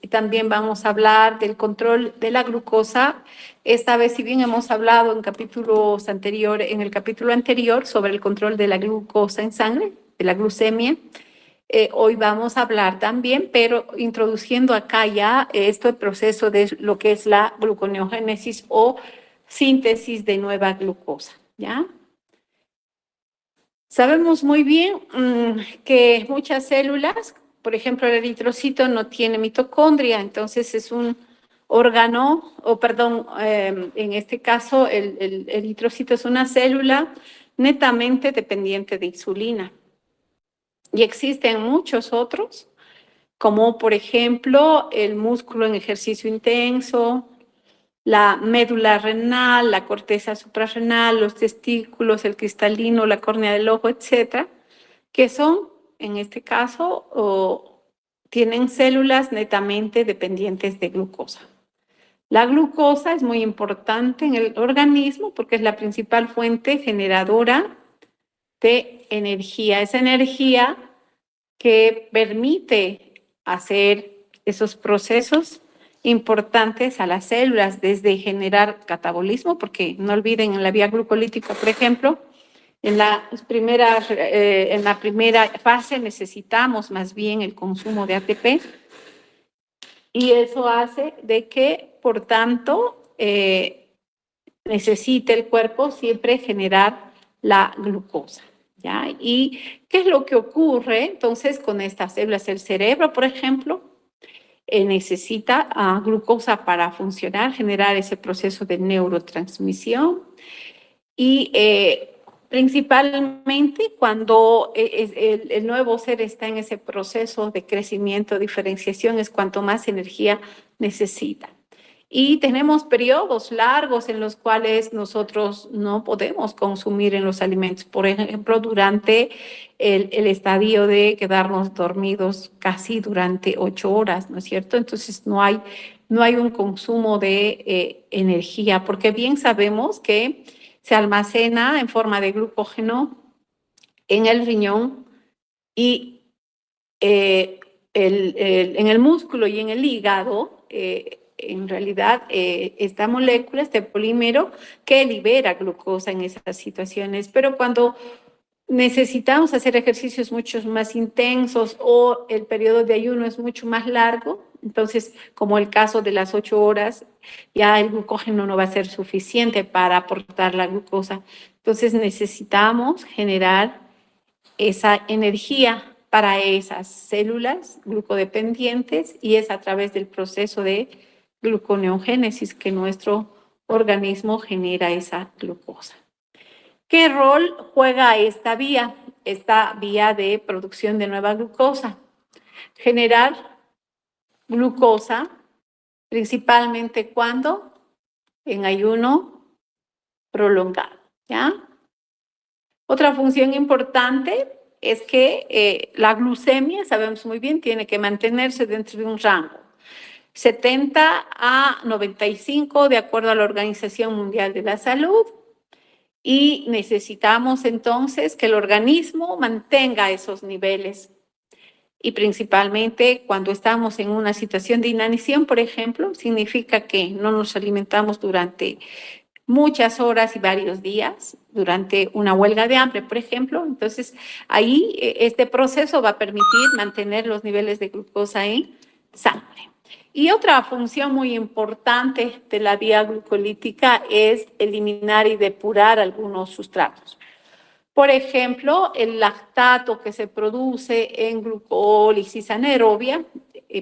también vamos a hablar del control de la glucosa. Esta vez, si bien hemos hablado en el capítulo anterior sobre el control de la glucosa en sangre, de la glucemia, hoy vamos a hablar también, pero introduciendo acá ya el proceso de lo que es la gluconeogénesis o síntesis de nueva glucosa, ¿ya? Sabemos muy bien que muchas células, por ejemplo, el eritrocito no tiene mitocondria, entonces es un órgano, en este caso el eritrocito es una célula netamente dependiente de insulina. Y existen muchos otros, como por ejemplo el músculo en ejercicio intenso, la médula renal, la corteza suprarrenal, los testículos, el cristalino, la córnea del ojo, etcétera, que son, en este caso, tienen células netamente dependientes de glucosa. La glucosa es muy importante en el organismo porque es la principal fuente generadora de energía. Esa energía que permite hacer esos procesos importantes a las células, desde generar catabolismo, porque no olviden en la vía glucolítica, por ejemplo, en la primera fase necesitamos más bien el consumo de ATP y eso hace de que, por tanto, necesite el cuerpo siempre generar la glucosa, ¿ya? ¿Y qué es lo que ocurre entonces con estas células? El cerebro, por ejemplo, necesita glucosa para funcionar, generar ese proceso de neurotransmisión y principalmente cuando el nuevo ser está en ese proceso de crecimiento, diferenciación, es cuanto más energía necesita. Y tenemos periodos largos en los cuales nosotros no podemos consumir en los alimentos. Por ejemplo, durante el estadio de quedarnos dormidos casi durante 8 horas, ¿no es cierto? Entonces no hay un consumo de energía, porque bien sabemos que se almacena en forma de glucógeno en el riñón y en el músculo y en el hígado. En realidad, esta molécula, este polímero que libera glucosa en esas situaciones, pero cuando necesitamos hacer ejercicios mucho más intensos o el periodo de ayuno es mucho más largo, entonces, como el caso de las 8 horas, ya el glucógeno no va a ser suficiente para aportar la glucosa. Entonces, necesitamos generar esa energía para esas células glucodependientes y es a través del proceso de gluconeogénesis que nuestro organismo genera esa glucosa. ¿Qué rol juega esta vía de producción de nueva glucosa? Generar glucosa, principalmente cuando en ayuno prolongado, ¿ya? Otra función importante es que la glucemia, sabemos muy bien, tiene que mantenerse dentro de un rango 70 a 95 de acuerdo a la Organización Mundial de la Salud y necesitamos entonces que el organismo mantenga esos niveles y principalmente cuando estamos en una situación de inanición, por ejemplo, significa que no nos alimentamos durante muchas horas y varios días, durante una huelga de hambre, por ejemplo. Entonces, ahí este proceso va a permitir mantener los niveles de glucosa en sangre. Y otra función muy importante de la vía glucolítica es eliminar y depurar algunos sustratos. Por ejemplo, el lactato que se produce en glucólisis anaerobia,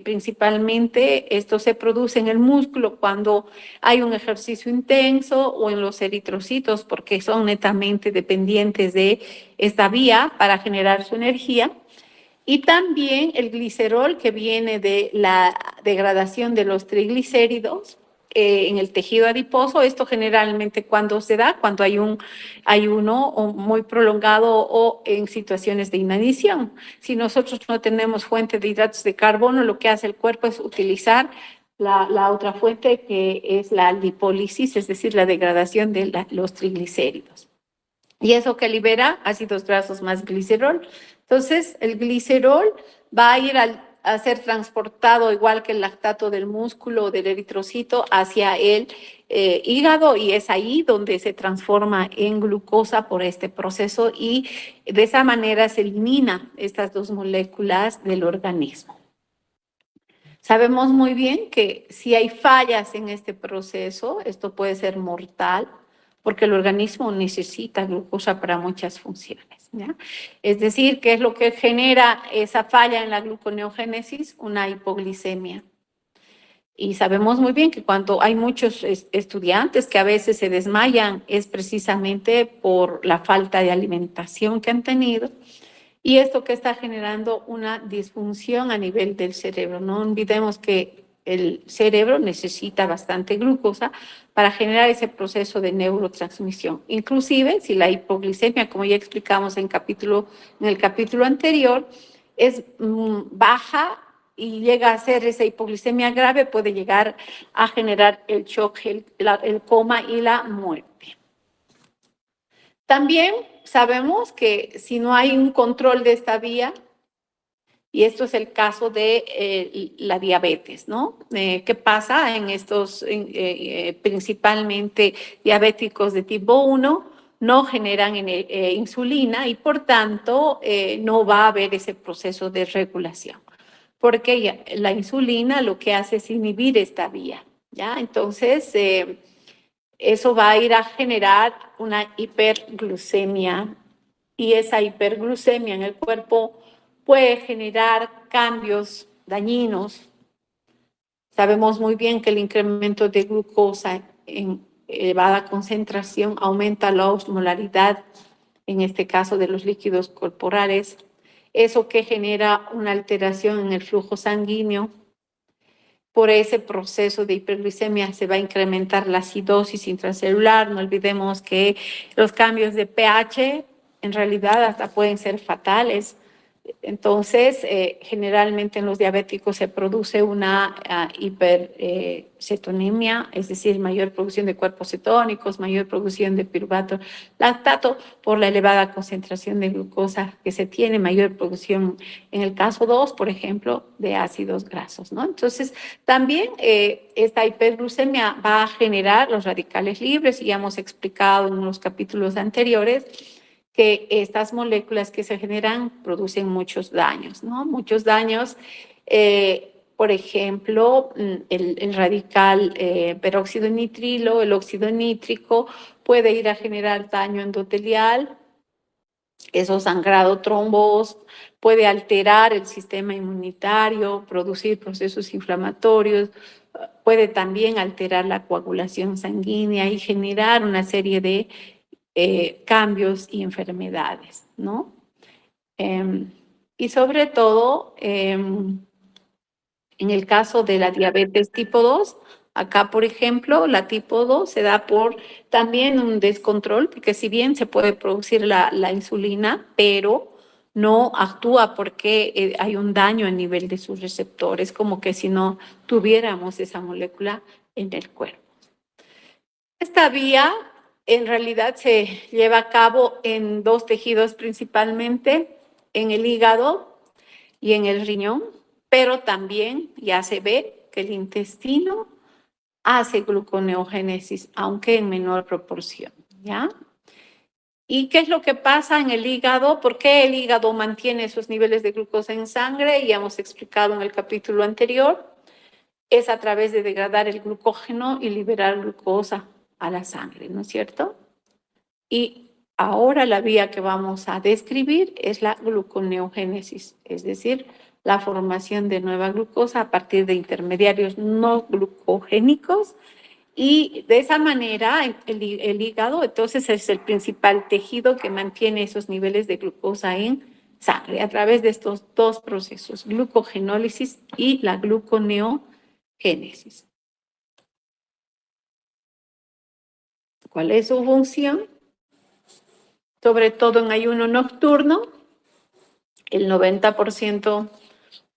principalmente esto se produce en el músculo cuando hay un ejercicio intenso o en los eritrocitos porque son netamente dependientes de esta vía para generar su energía. Y también el glicerol que viene de la degradación de los triglicéridos en el tejido adiposo. Esto generalmente cuando se da, cuando hay un ayuno muy prolongado o en situaciones de inanición. Si nosotros no tenemos fuente de hidratos de carbono, lo que hace el cuerpo es utilizar la otra fuente que es la lipólisis, es decir, la degradación de los triglicéridos. Y eso que libera ácidos grasos más glicerol. Entonces, el glicerol va a ir a ser transportado, igual que el lactato del músculo o del eritrocito, hacia el hígado, y es ahí donde se transforma en glucosa por este proceso, y de esa manera se elimina estas dos moléculas del organismo. Sabemos muy bien que si hay fallas en este proceso, esto puede ser mortal, porque el organismo necesita glucosa para muchas funciones, ¿ya? Es decir, ¿qué es lo que genera esa falla en la gluconeogénesis? Una hipoglicemia. Y sabemos muy bien que cuando hay muchos estudiantes que a veces se desmayan, es precisamente por la falta de alimentación que han tenido, y esto que está generando una disfunción a nivel del cerebro. No olvidemos que el cerebro necesita bastante glucosa para generar ese proceso de neurotransmisión. Inclusive, si la hipoglicemia, como ya explicamos en el capítulo anterior, es baja y llega a ser esa hipoglicemia grave, puede llegar a generar el shock, el coma y la muerte. También sabemos que si no hay un control de esta vía, y esto es el caso de la diabetes, ¿no? ¿Qué pasa en estos, principalmente diabéticos de tipo 1? No generan insulina y por tanto no va a haber ese proceso de regulación, porque la insulina lo que hace es inhibir esta vía, ¿ya? Entonces, eso va a ir a generar una hiperglucemia, y esa hiperglucemia en el cuerpo puede generar cambios dañinos. Sabemos muy bien que el incremento de glucosa en elevada concentración aumenta la osmolaridad, en este caso de los líquidos corporales, eso que genera una alteración en el flujo sanguíneo. Por ese proceso de hiperglicemia se va a incrementar la acidosis intracelular. No olvidemos que los cambios de pH en realidad hasta pueden ser fatales. Entonces, generalmente en los diabéticos se produce una hipercetonemia, es decir, mayor producción de cuerpos cetónicos, mayor producción de piruvato lactato por la elevada concentración de glucosa que se tiene, mayor producción, en el caso 2, por ejemplo, de ácidos grasos, ¿no? Entonces, también esta hiperglucemia va a generar los radicales libres, y ya hemos explicado en los capítulos anteriores que estas moléculas que se generan producen muchos daños, ¿no? Muchos daños, por ejemplo, el radical peróxido nitrilo, el óxido nítrico, puede ir a generar daño endotelial, eso sangrado, trombos, puede alterar el sistema inmunitario, producir procesos inflamatorios, puede también alterar la coagulación sanguínea y generar una serie de cambios y enfermedades, ¿no? Y sobre todo, en el caso de la diabetes tipo 2, acá, por ejemplo, la tipo 2 se da por también un descontrol, porque si bien se puede producir la insulina, pero no actúa porque hay un daño a nivel de sus receptores, como que si no tuviéramos esa molécula en el cuerpo. Esta vía en realidad se lleva a cabo en dos tejidos principalmente, en el hígado y en el riñón, pero también ya se ve que el intestino hace gluconeogénesis, aunque en menor proporción, ¿ya? ¿Y qué es lo que pasa en el hígado? ¿Por qué el hígado mantiene esos niveles de glucosa en sangre? Ya hemos explicado en el capítulo anterior. Es a través de degradar el glucógeno y liberar glucosa a la sangre, ¿no es cierto? Y ahora la vía que vamos a describir es la gluconeogénesis, es decir, la formación de nueva glucosa a partir de intermediarios no glucogénicos, y de esa manera el hígado entonces es el principal tejido que mantiene esos niveles de glucosa en sangre a través de estos dos procesos, glucogenólisis y la gluconeogénesis. ¿Cuál es su función? Sobre todo en ayuno nocturno, el 90%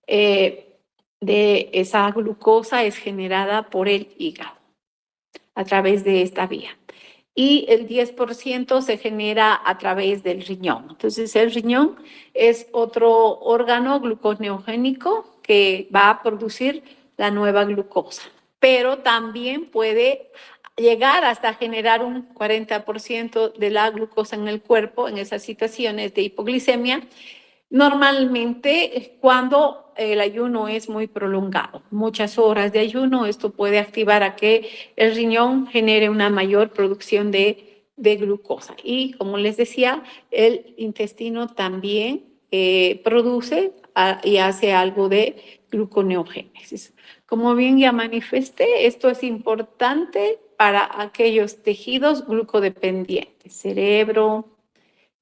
de esa glucosa es generada por el hígado a través de esta vía. Y el 10% se genera a través del riñón. Entonces, el riñón es otro órgano gluconeogénico que va a producir la nueva glucosa, pero también puede llegar hasta generar un 40% de la glucosa en el cuerpo en esas situaciones de hipoglicemia, normalmente cuando el ayuno es muy prolongado, muchas horas de ayuno. Esto puede activar a que el riñón genere una mayor producción de glucosa. Y como les decía, el intestino también produce y hace algo de gluconeogénesis. Como bien ya manifesté, esto es importante para aquellos tejidos glucodependientes: cerebro,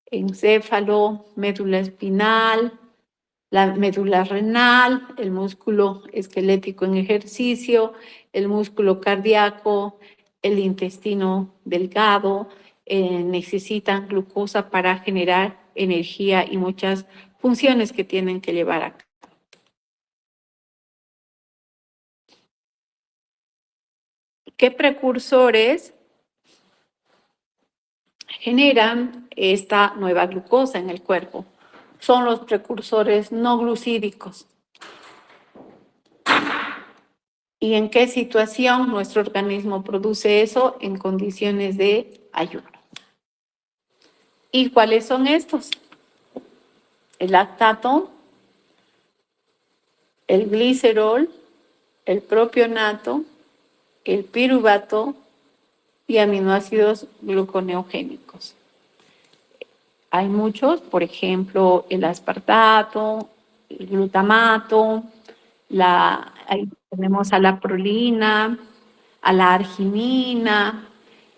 encéfalo, médula espinal, la médula renal, el músculo esquelético en ejercicio, el músculo cardíaco, el intestino delgado. Necesitan glucosa para generar energía y muchas funciones que tienen que llevar a cabo. ¿Qué precursores generan esta nueva glucosa en el cuerpo? Son los precursores no glucídicos. ¿Y en qué situación nuestro organismo produce eso? En condiciones de ayuno. ¿Y cuáles son estos? El lactato, el glicerol, el propionato, el piruvato y aminoácidos gluconeogénicos. Hay muchos, por ejemplo, el aspartato, el glutamato, ahí tenemos a la prolina, a la arginina,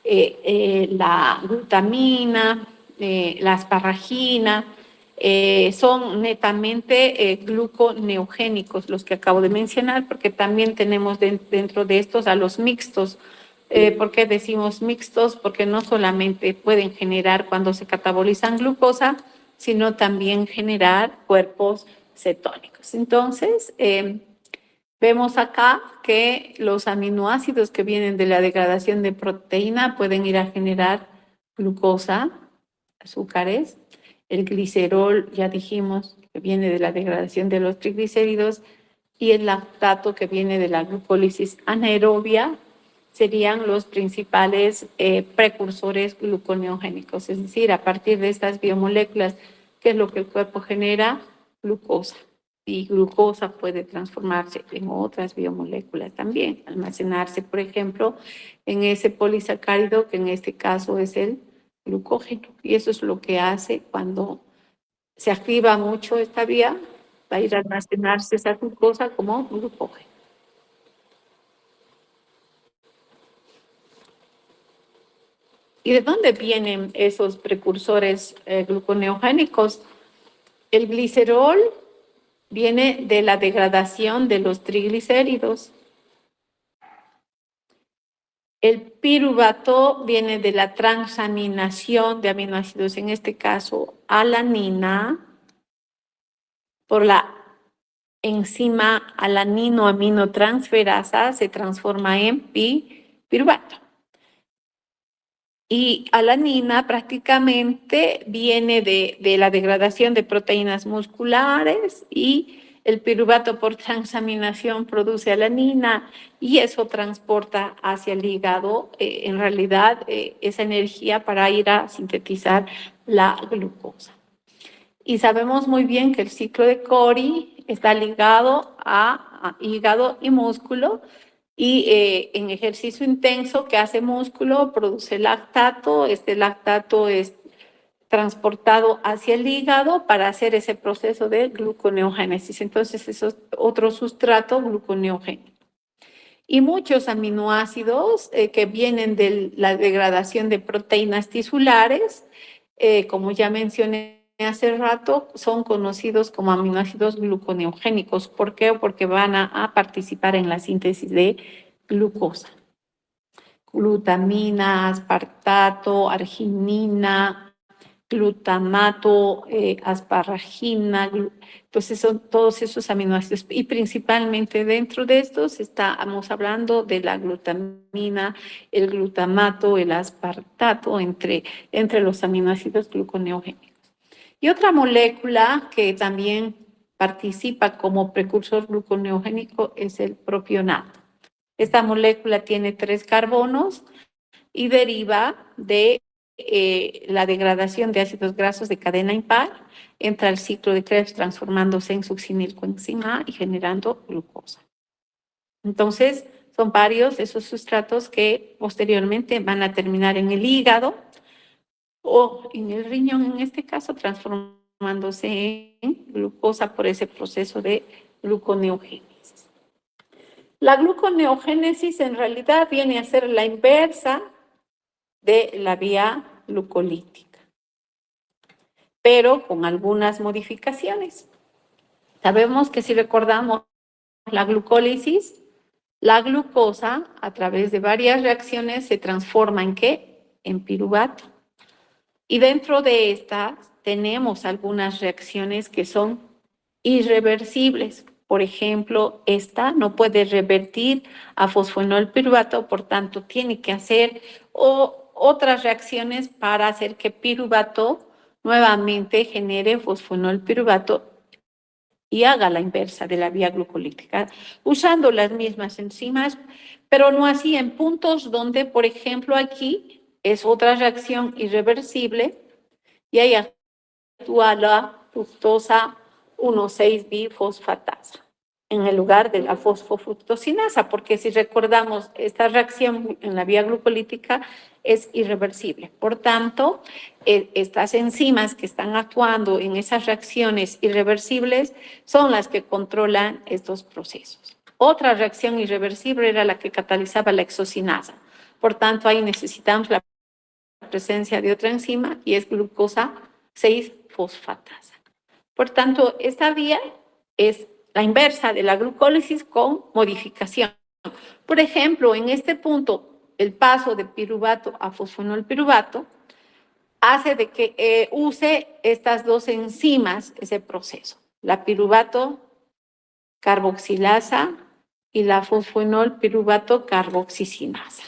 la glutamina, la asparagina. Son netamente gluconeogénicos los que acabo de mencionar, porque también tenemos dentro de estos a los mixtos. ¿Por qué decimos mixtos? Porque no solamente pueden generar cuando se catabolizan glucosa, sino también generar cuerpos cetónicos. Entonces, vemos acá que los aminoácidos que vienen de la degradación de proteína pueden ir a generar glucosa, azúcares. El glicerol, ya dijimos, que viene de la degradación de los triglicéridos, y el lactato, que viene de la glucólisis anaerobia, serían los principales precursores gluconeogénicos. Es decir, a partir de estas biomoléculas, ¿qué es lo que el cuerpo genera? Glucosa. Y glucosa puede transformarse en otras biomoléculas también, almacenarse, por ejemplo, en ese polisacárido, que en este caso es el glucógeno. Y eso es lo que hace cuando se activa mucho esta vía, va a ir a almacenarse esa glucosa como glucógeno. ¿Y de dónde vienen esos precursores gluconeogénicos? El glicerol viene de la degradación de los triglicéridos. El piruvato viene de la transaminación de aminoácidos, en este caso alanina, por la enzima alanino-aminotransferasa, se transforma en piruvato. Y alanina prácticamente viene de la degradación de proteínas musculares, y el piruvato por transaminación produce alanina y eso transporta hacia el hígado en realidad esa energía para ir a sintetizar la glucosa. Y sabemos muy bien que el ciclo de Cori está ligado a hígado y músculo. Y en ejercicio intenso que hace músculo produce lactato. Este lactato es transportado hacia el hígado para hacer ese proceso de gluconeogénesis. Entonces, eso es otro sustrato gluconeogénico. Y muchos aminoácidos que vienen de la degradación de proteínas tisulares, como ya mencioné hace rato, son conocidos como aminoácidos gluconeogénicos. ¿Por qué? Porque van a participar en la síntesis de glucosa. Glutamina, aspartato, arginina, glutamato, asparagina. Entonces son todos esos aminoácidos, y principalmente dentro de estos estamos hablando de la glutamina, el glutamato, el aspartato, entre los aminoácidos gluconeogénicos. Y otra molécula que también participa como precursor gluconeogénico es el propionato. Esta molécula tiene 3 carbonos y deriva de la degradación de ácidos grasos de cadena impar, entra al ciclo de Krebs transformándose en succinilcoenzima A y generando glucosa. Entonces, son varios esos sustratos que posteriormente van a terminar en el hígado o en el riñón, en este caso, transformándose en glucosa por ese proceso de gluconeogénesis. La gluconeogénesis en realidad viene a ser la inversa de la vía glucolítica, pero con algunas modificaciones. Sabemos que si recordamos la glucólisis, la glucosa a través de varias reacciones se transforma ¿en qué? En piruvato. Y dentro de estas tenemos algunas reacciones que son irreversibles. Por ejemplo, esta no puede revertir a fosfonolpiruvato, por tanto, tiene que hacer otras reacciones para hacer que piruvato nuevamente genere fosfonolpiruvato y haga la inversa de la vía glucolítica, usando las mismas enzimas, pero no así en puntos donde, por ejemplo, aquí es otra reacción irreversible y ahí actúa la fructosa 1,6-bifosfatasa en el lugar de la fosfofructosinasa, porque si recordamos, esta reacción en la vía glucolítica es irreversible. Por tanto, estas enzimas que están actuando en esas reacciones irreversibles son las que controlan estos procesos. Otra reacción irreversible era la que catalizaba la exocinasa. Por tanto, ahí necesitamos la presencia de otra enzima y es glucosa 6-fosfatasa. Por tanto, esta vía es la inversa de la glucólisis con modificación. Por ejemplo, en este punto, el paso de piruvato a fosfonolpiruvato hace de que use estas dos enzimas ese proceso, la piruvato carboxilasa y la fosfonolpiruvato carboxisinasa.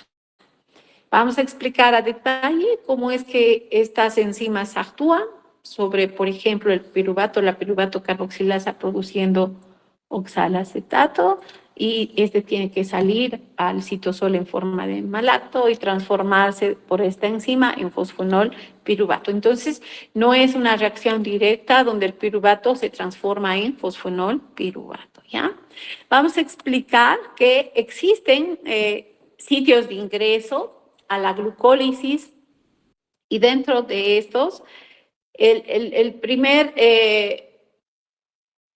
Vamos a explicar a detalle cómo es que estas enzimas actúan sobre, por ejemplo, el piruvato, la piruvato carboxilasa produciendo oxalacetato y este tiene que salir al citosol en forma de malacto y transformarse por esta enzima en fosfonol piruvato. Entonces, no es una reacción directa donde el piruvato se transforma en fosfonol piruvato, ¿ya? Vamos a explicar que existen sitios de ingreso a la glucólisis y dentro de estos, el primer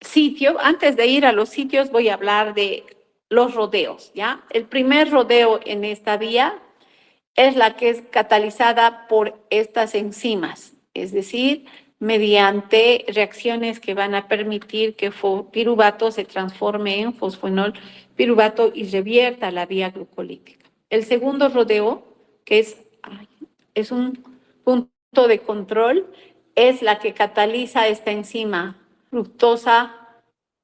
sitio, antes de ir a los sitios voy a hablar de los rodeos, ¿ya? El primer rodeo en esta vía es la que es catalizada por estas enzimas, es decir, mediante reacciones que van a permitir que piruvato se transforme en fosfonol piruvato y revierta la vía glucolítica. El segundo rodeo, que es un punto de control, es la que cataliza esta enzima fructosa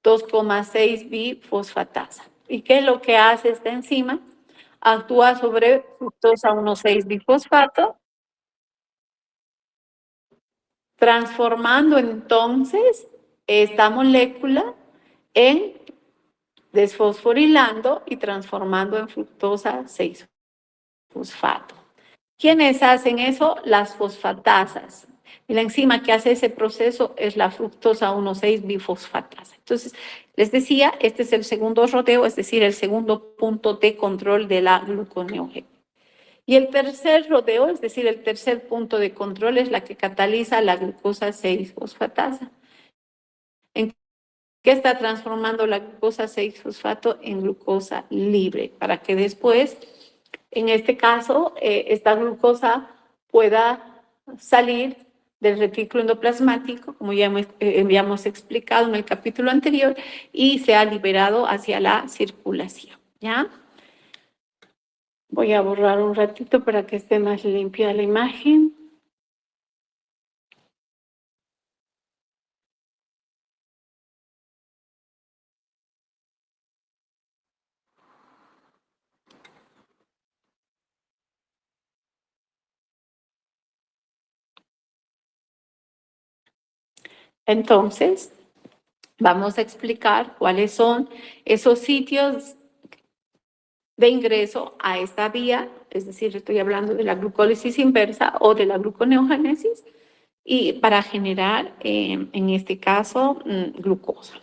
2,6-bifosfatasa. ¿Y qué es lo que hace esta enzima? Actúa sobre fructosa 1,6-bifosfato, transformando entonces esta molécula en desfosforilando y transformando en fructosa 6-fosfato. ¿Quiénes hacen eso? Las fosfatasas. Y la enzima que hace ese proceso es la fructosa 1,6-bifosfatasa. Entonces, les decía, este es el segundo rodeo, es decir, el segundo punto de control de la gluconeogénesis. Y el tercer rodeo, es decir, el tercer punto de control es la que cataliza la glucosa 6-fosfatasa. ¿En qué está transformando la glucosa 6-fosfato? En glucosa libre, para que después, en este caso, esta glucosa pueda salir del retículo endoplasmático, como ya habíamos explicado en el capítulo anterior, y sea liberado hacia la circulación, ¿ya? Voy a borrar un ratito para que esté más limpia la imagen. Entonces, Vamos a explicar cuáles son esos sitios de ingreso a esta vía, es decir, estoy hablando de la glucólisis inversa o de la gluconeogénesis, y para generar, en este caso, glucosa.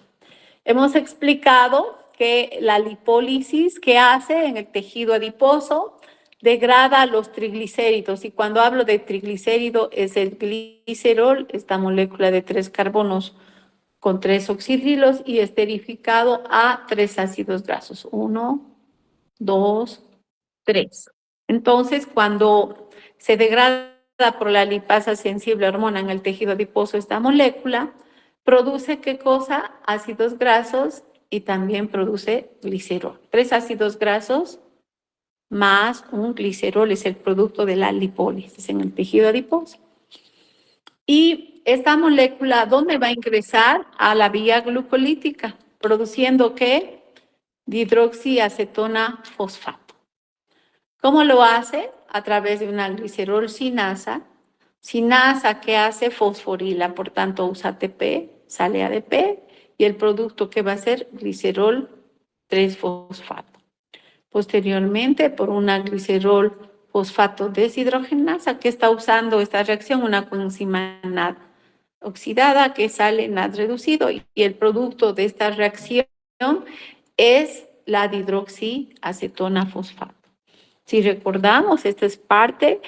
Hemos explicado que la lipólisis que hace en el tejido adiposo degrada los triglicéridos, y cuando hablo de triglicérido es el glicerol, esta molécula de 3 carbonos con 3 oxidrilos y esterificado a 3 ácidos grasos, 1, 2, 3. Entonces, cuando se degrada por la lipasa sensible hormona en el tejido adiposo esta molécula, produce ¿qué cosa? Ácidos grasos y también produce glicerol. 3 ácidos grasos más un glicerol es el producto de la lipólisis en el tejido adiposo. Y esta molécula, ¿dónde va a ingresar? A la vía glucolítica, produciendo ¿qué? Dihidroxiacetona fosfato. ¿Cómo lo hace? A través de una glicerol sinasa. Sinasa que hace fosforila, por tanto usa ATP, sale ADP, y el producto que va a ser glicerol 3-fosfato. Posteriormente, por una glicerol fosfato deshidrogenasa que está usando esta reacción, una coenzima NAD oxidada que sale NAD reducido, y el producto de esta reacción es la dihidroxiacetona fosfato. Si recordamos, esta es parte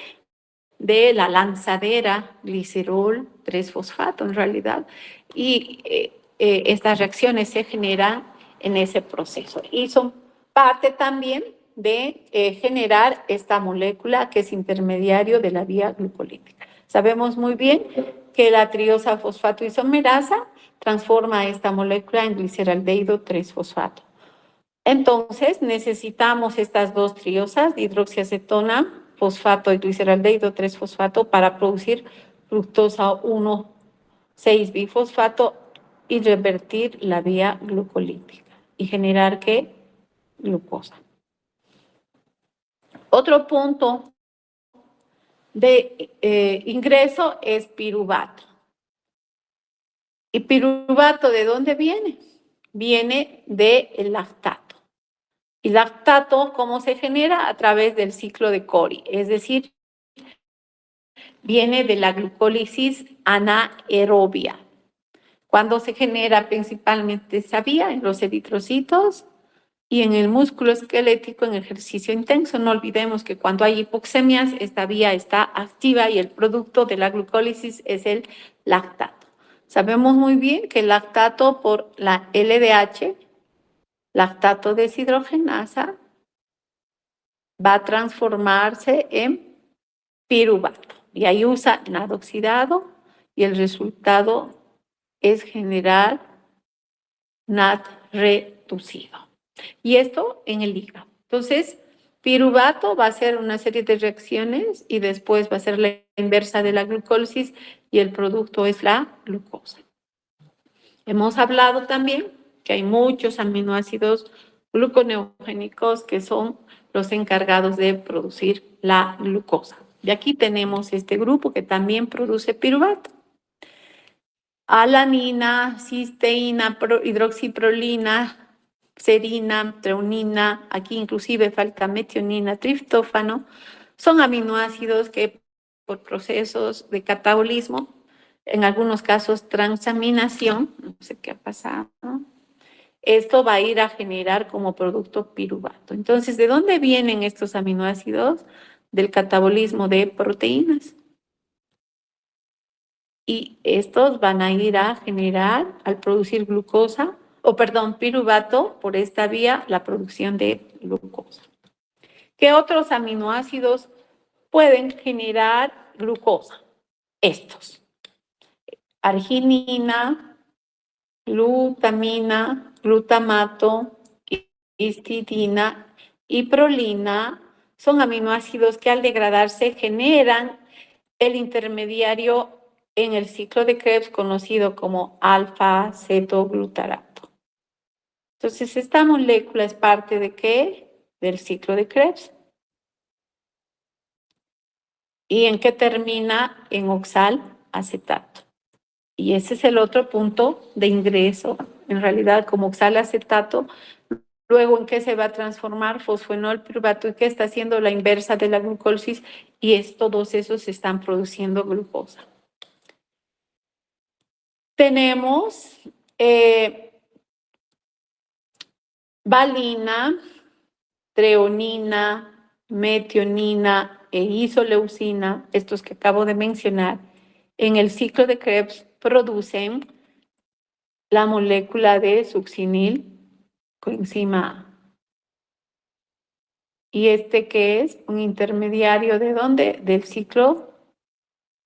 de la lanzadera glicerol 3-fosfato en realidad, y estas reacciones se generan en ese proceso y son parte también de generar esta molécula que es intermediario de la vía glucolítica. Sabemos muy bien que la triosa fosfato isomerasa transforma esta molécula en gliceraldehído 3-fosfato. Entonces, necesitamos estas dos triosas, hidroxiacetona, fosfato y gliceraldehído 3-fosfato, para producir fructosa 1,6-bifosfato y revertir la vía glucolítica y generar ¿qué? Glucosa. Otro punto de ingreso es piruvato. ¿Y piruvato de dónde viene? Viene del lactato. ¿Y lactato cómo se genera? A través del ciclo de Cori, es decir, viene de la glucólisis anaerobia. Cuando se genera principalmente esa vía en los eritrocitos y en el músculo esquelético en ejercicio intenso. No olvidemos que cuando hay hipoxemias, esta vía está activa y el producto de la glucólisis es el lactato. Sabemos muy bien que el lactato por la LDH, lactato deshidrogenasa, va a transformarse en piruvato. Y ahí usa NAD oxidado y el resultado es generar NAD reducido. Y esto en el hígado. Entonces, piruvato va a hacer una serie de reacciones y después va a ser la inversa de la glucólisis y el producto es la glucosa. Hemos hablado también que hay muchos aminoácidos gluconeogénicos que son los encargados de producir la glucosa. Y aquí tenemos este grupo que también produce piruvato. Alanina, cisteína, hidroxiprolina, serina, treonina, aquí inclusive falta metionina, triptófano, son aminoácidos que por procesos de catabolismo, en algunos casos transaminación, no sé qué ha pasado, ¿no? Esto va a ir a generar como producto piruvato. Entonces, ¿de dónde vienen estos aminoácidos? Del catabolismo de proteínas. Y estos van a ir a generar, al producir glucosa, piruvato, por esta vía, la producción de glucosa. ¿Qué otros aminoácidos pueden generar glucosa? Estos: arginina, glutamina, glutamato, histidina y prolina son aminoácidos que al degradarse generan el intermediario en el ciclo de Krebs conocido como alfa-cetoglutarato. Entonces, esta molécula es parte de ¿qué? Del ciclo de Krebs. ¿Y en qué termina? En oxalacetato. Y ese es el otro punto de ingreso en realidad como oxalacetato. Luego, ¿en qué se va a transformar? Fosfenol piruvato. ¿Y qué está haciendo? La inversa de la glucólisis, y todos esos están produciendo glucosa. Tenemos valina, treonina, metionina e isoleucina, estos que acabo de mencionar, en el ciclo de Krebs producen la molécula de succinil, coenzima A. ¿Y qué es? Un intermediario ¿de dónde? Del ciclo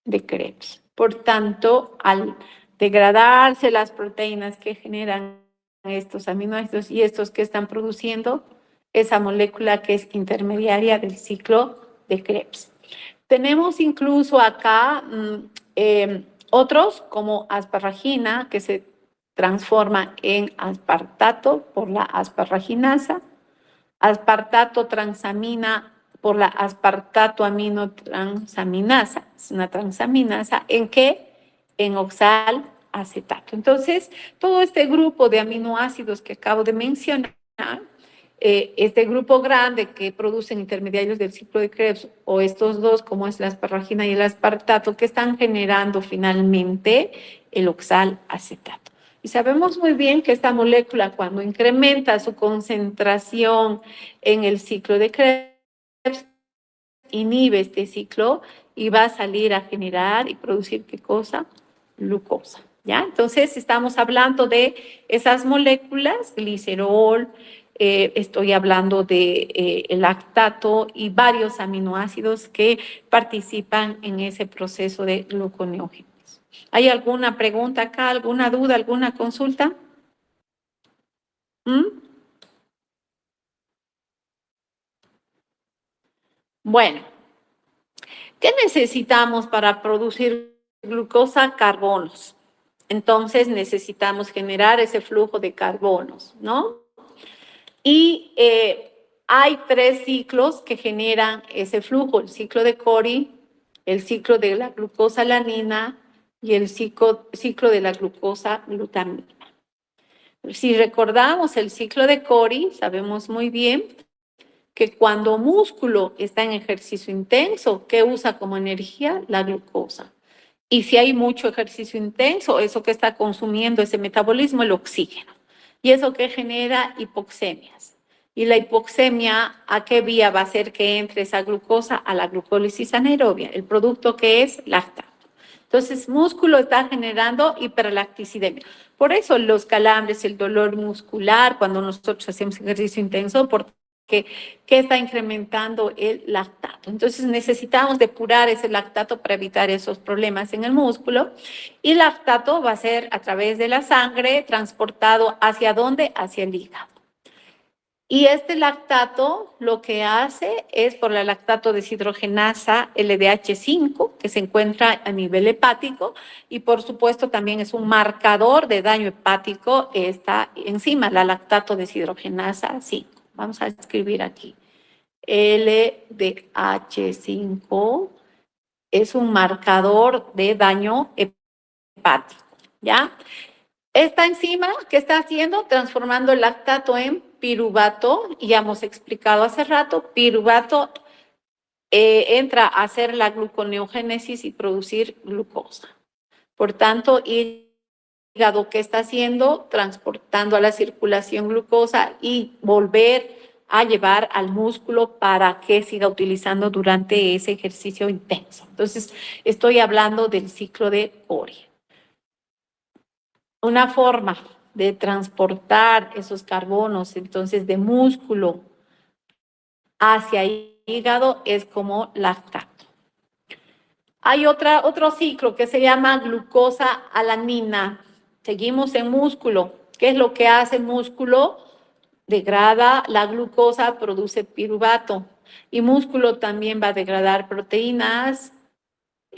de Krebs. Por tanto, al degradarse las proteínas que generan estos aminoácidos y estos que están produciendo esa molécula que es intermediaria del ciclo de Krebs. Tenemos incluso acá otros como asparagina, que se transforma en aspartato por la asparraginasa, aspartato transamina por la aspartato aminotransaminasa. Es una transaminasa. ¿En qué? En oxalacetato. Entonces, todo este grupo de aminoácidos que acabo de mencionar, este grupo grande que producen intermediarios del ciclo de Krebs, o estos dos, como es la asparagina y el aspartato, que están generando finalmente el oxalacetato. Y sabemos muy bien que esta molécula, cuando incrementa su concentración en el ciclo de Krebs, inhibe este ciclo y va a salir a generar y producir, ¿qué cosa? Glucosa, ¿ya? Entonces, estamos hablando de esas moléculas, glicerol, estoy hablando de lactato y varios aminoácidos que participan en ese proceso de gluconeógenesis. ¿Hay alguna pregunta acá, alguna duda, alguna consulta? Bueno, ¿qué necesitamos para producir glucosa? Carbonos. Entonces necesitamos generar ese flujo de carbonos, ¿no? Y hay 3 ciclos que generan ese flujo: el ciclo de Cori, el ciclo de la glucosa alanina y el ciclo de la glucosa glutamina. Si recordamos el ciclo de Cori, sabemos muy bien que cuando músculo está en ejercicio intenso, ¿qué usa como energía? La glucosa. Y si hay mucho ejercicio intenso, eso que está consumiendo ese metabolismo, el oxígeno. Y eso que genera hipoxemias. Y la hipoxemia, ¿a qué vía va a hacer que entre esa glucosa? A la glucólisis anaerobia, el producto que es lactato. Entonces, músculo está generando hiperlacticidemia. Por eso los calambres, el dolor muscular, cuando nosotros hacemos ejercicio intenso, porque está incrementando el lactato. Entonces, necesitamos depurar ese lactato para evitar esos problemas en el músculo. Y el lactato va a ser a través de la sangre transportado ¿hacia dónde? Hacia el hígado. Y este lactato lo que hace es por la lactato deshidrogenasa LDH5, que se encuentra a nivel hepático, y por supuesto también es un marcador de daño hepático esta enzima, la lactato deshidrogenasa 5. Vamos a escribir aquí. LDH5 es un marcador de daño hepático, ¿ya? Esta enzima, ¿qué está haciendo? Transformando el lactato en piruvato, y ya hemos explicado hace rato, piruvato entra a hacer la gluconeogénesis y producir glucosa. Por tanto, hígado, ¿qué está haciendo? Transportando a la circulación glucosa y volver a llevar al músculo para que siga utilizando durante ese ejercicio intenso. Entonces, estoy hablando del ciclo de Cori. Una forma de transportar esos carbonos, entonces, de músculo hacia hígado es como lactato. Hay otro ciclo que se llama glucosa alanina. Seguimos en músculo. ¿Qué es lo que hace el músculo? Degrada la glucosa, produce piruvato. Y músculo también va a degradar proteínas,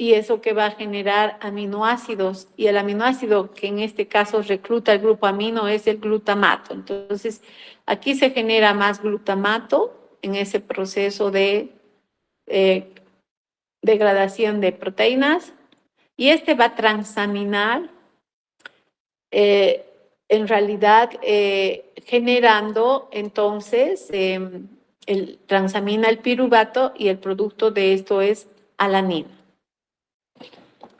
y eso que va a generar aminoácidos. Y el aminoácido que en este caso recluta el grupo amino es el glutamato. Entonces, aquí se genera más glutamato en ese proceso de degradación de proteínas, y va a transaminar en realidad generando entonces transamina el piruvato y el producto de esto es alanina.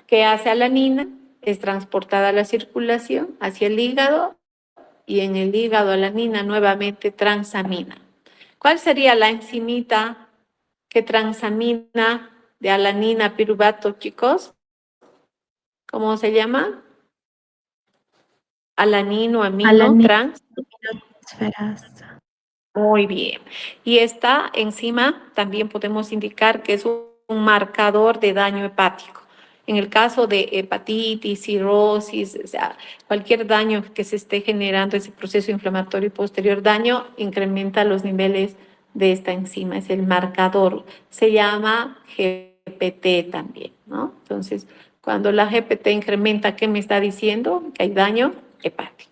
¿Qué hace alanina? Es transportada a la circulación hacia el hígado y en el hígado alanina nuevamente transamina. ¿Cuál sería la enzimita que transamina de alanina a piruvato, chicos? ¿Cómo se llama? Alanino, amino, trans. Muy bien. Y esta enzima también podemos indicar que es un marcador de daño hepático. En el caso de hepatitis, cirrosis, o sea, cualquier daño que se esté generando, ese proceso inflamatorio y posterior daño, incrementa los niveles de esta enzima. Es el marcador. Se llama GPT también, ¿no? Entonces, cuando la GPT incrementa, ¿qué me está diciendo? Que hay daño hepático.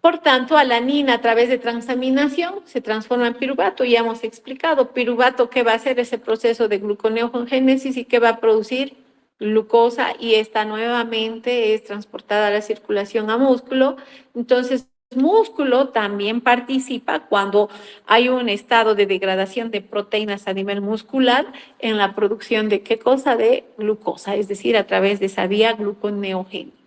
Por tanto, alanina a través de transaminación se transforma en piruvato. Ya hemos explicado, piruvato, ¿qué va a hacer? Ese proceso de gluconeogénesis y que va a producir glucosa y esta nuevamente es transportada a la circulación a músculo. Entonces, músculo también participa cuando hay un estado de degradación de proteínas a nivel muscular en la producción de ¿qué cosa? De glucosa, es decir, a través de esa vía gluconeogénica.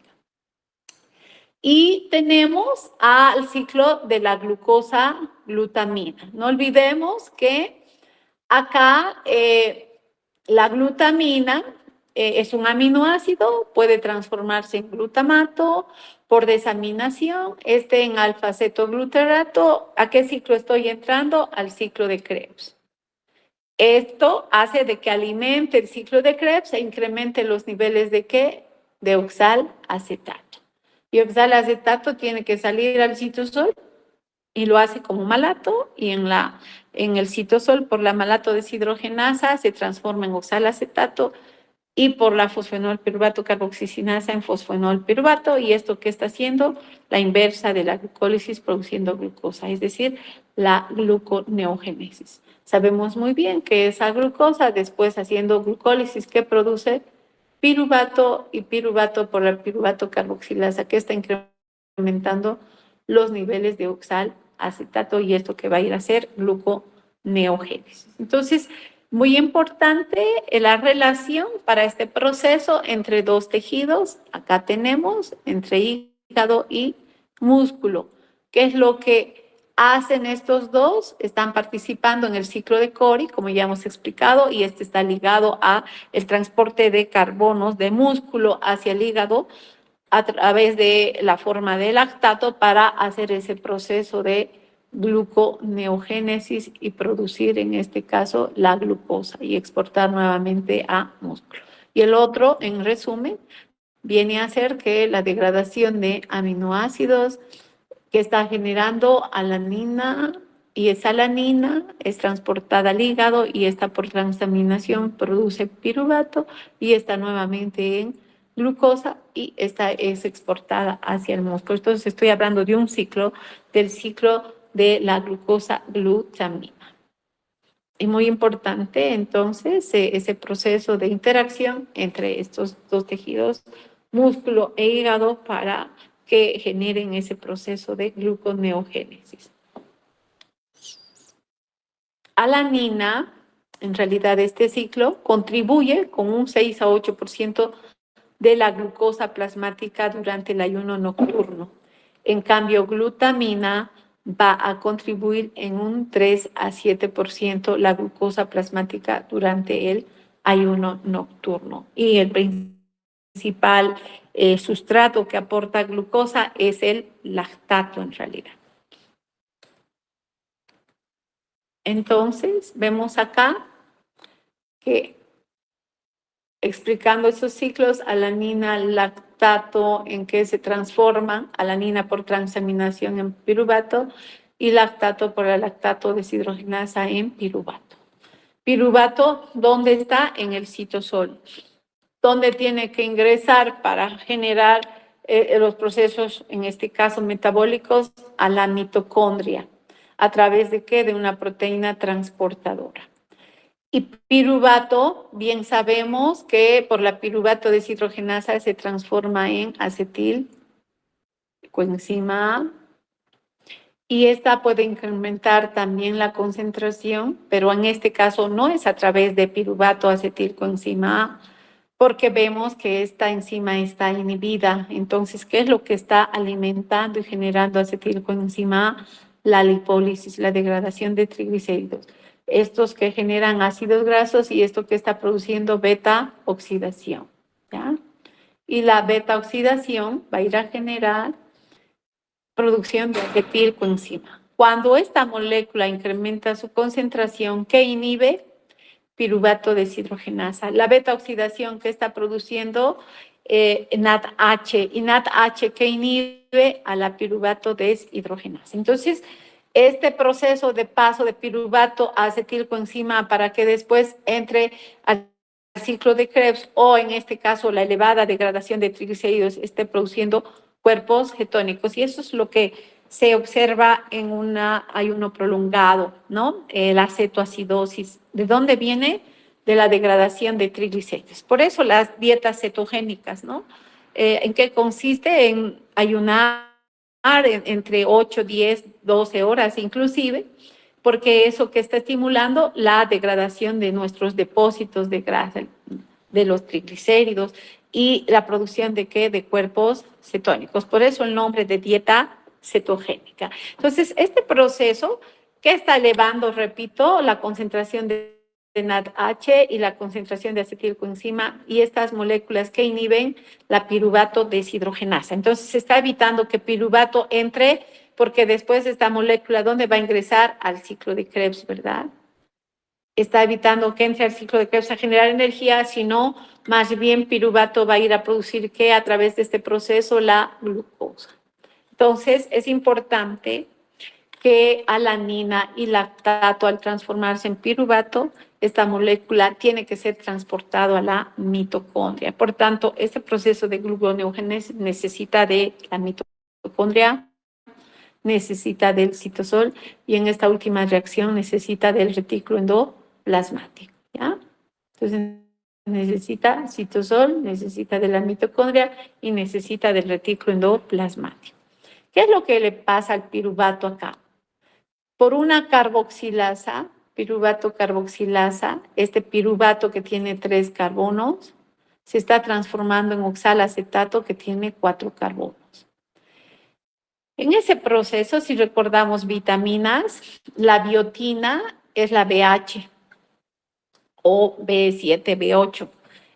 Y tenemos al ciclo de la glucosa glutamina. No olvidemos que acá la glutamina es un aminoácido, puede transformarse en glutamato por desaminación, en alfa-cetoglutarato. ¿A qué ciclo estoy entrando? Al ciclo de Krebs. Esto hace de que alimente el ciclo de Krebs e incremente los niveles de ¿qué? De oxalacetato. Y oxalacetato tiene que salir al citosol y lo hace como malato y en el citosol por la malato deshidrogenasa se transforma en oxalacetato y por la fosfenolpiruvato carboxicinasa en fosfenolpiruvato y esto que está haciendo la inversa de la glucólisis produciendo glucosa, es decir, la gluconeogénesis. Sabemos muy bien que esa glucosa después haciendo glucólisis que produce piruvato y piruvato por la piruvato carboxilasa que está incrementando los niveles de oxalacetato y esto que va a ir a ser gluconeogénesis. Entonces, muy importante la relación para este proceso entre dos tejidos. Acá tenemos entre hígado y músculo. ¿Qué es lo que hacen estos dos? Están participando en el ciclo de Cori, como ya hemos explicado, y este está ligado a el transporte de carbonos de músculo hacia el hígado a través de la forma de lactato para hacer ese proceso de gluconeogénesis y producir en este caso la glucosa y exportar nuevamente a músculo. Y el otro, en resumen, viene a ser que la degradación de aminoácidos que está generando alanina y esa alanina es transportada al hígado y esta por transaminación produce piruvato y está nuevamente en glucosa y esta es exportada hacia el músculo. Entonces estoy hablando de un ciclo, del ciclo de la glucosa glutamina. Es muy importante entonces ese proceso de interacción entre estos dos tejidos, músculo e hígado, para que generen ese proceso de gluconeogénesis. Alanina, en realidad este ciclo contribuye con un 6 a 8% de la glucosa plasmática durante el ayuno nocturno. En cambio, glutamina va a contribuir en un 3 a 7% la glucosa plasmática durante el ayuno nocturno. Y el principal sustrato que aporta glucosa es el lactato en realidad. Entonces, vemos acá que explicando esos ciclos, alanina, lactato, en que se transforma, alanina por transaminación en piruvato y lactato por el lactato deshidrogenasa en piruvato. Piruvato, ¿dónde está? En el citosol. ¿Dónde tiene que ingresar para generar los procesos, en este caso metabólicos? A la mitocondria. ¿A través de qué? De una proteína transportadora. Y piruvato, bien sabemos que por la piruvato deshidrogenasa se transforma en acetil coenzima A. Y esta puede incrementar también la concentración, pero en este caso no es a través de piruvato acetilcoenzima A, porque vemos que esta enzima está inhibida. Entonces, ¿qué es lo que está alimentando y generando acetilcoenzima A? La lipólisis, la degradación de triglicéridos. Estos que generan ácidos grasos y esto que está produciendo beta oxidación, ¿ya? Y la beta oxidación va a ir a generar producción de acetilcoenzima. Cuando esta molécula incrementa su concentración, ¿qué inhibe? Piruvato deshidrogenasa. La beta oxidación que está produciendo NADH, y NADH que inhibe a la piruvato deshidrogenasa. Entonces, este proceso de paso de piruvato a acetilcoenzima para que después entre al ciclo de Krebs o en este caso la elevada degradación de triglicéridos esté produciendo cuerpos cetónicos, y eso es lo que se observa en un ayuno prolongado, ¿no? La cetoacidosis. ¿De dónde viene? De la degradación de triglicéridos. Por eso las dietas cetogénicas, ¿no? ¿En qué consiste? En ayunar entre 8, 10, 12 horas inclusive, porque eso que está estimulando la degradación de nuestros depósitos de grasa, de los triglicéridos, y la producción de ¿qué? De cuerpos cetónicos. Por eso el nombre de dieta cetogénica. Entonces, este proceso que está elevando, repito, la concentración de NADH y la concentración de acetilcoenzima y estas moléculas que inhiben la piruvato deshidrogenasa. Entonces, se está evitando que piruvato entre, porque después esta molécula, ¿dónde va a ingresar? Al ciclo de Krebs, ¿verdad? Está evitando que entre al ciclo de Krebs a generar energía, sino más bien piruvato va a ir a producir ¿qué? A través de este proceso la glucosa. Entonces, es importante que alanina y lactato, al transformarse en piruvato, esta molécula tiene que ser transportado a la mitocondria. Por tanto, este proceso de gluconeogénesis necesita de la mitocondria, necesita del citosol y en esta última reacción necesita del retículo endoplasmático, ¿ya? Entonces, necesita citosol, necesita de la mitocondria y necesita del retículo endoplasmático. ¿Qué es lo que le pasa al piruvato acá? Por una carboxilasa, piruvato carboxilasa, este piruvato que tiene 3 carbonos, se está transformando en oxalacetato que tiene 4 carbonos. En ese proceso, si recordamos vitaminas, la biotina es la BH o B7, B8.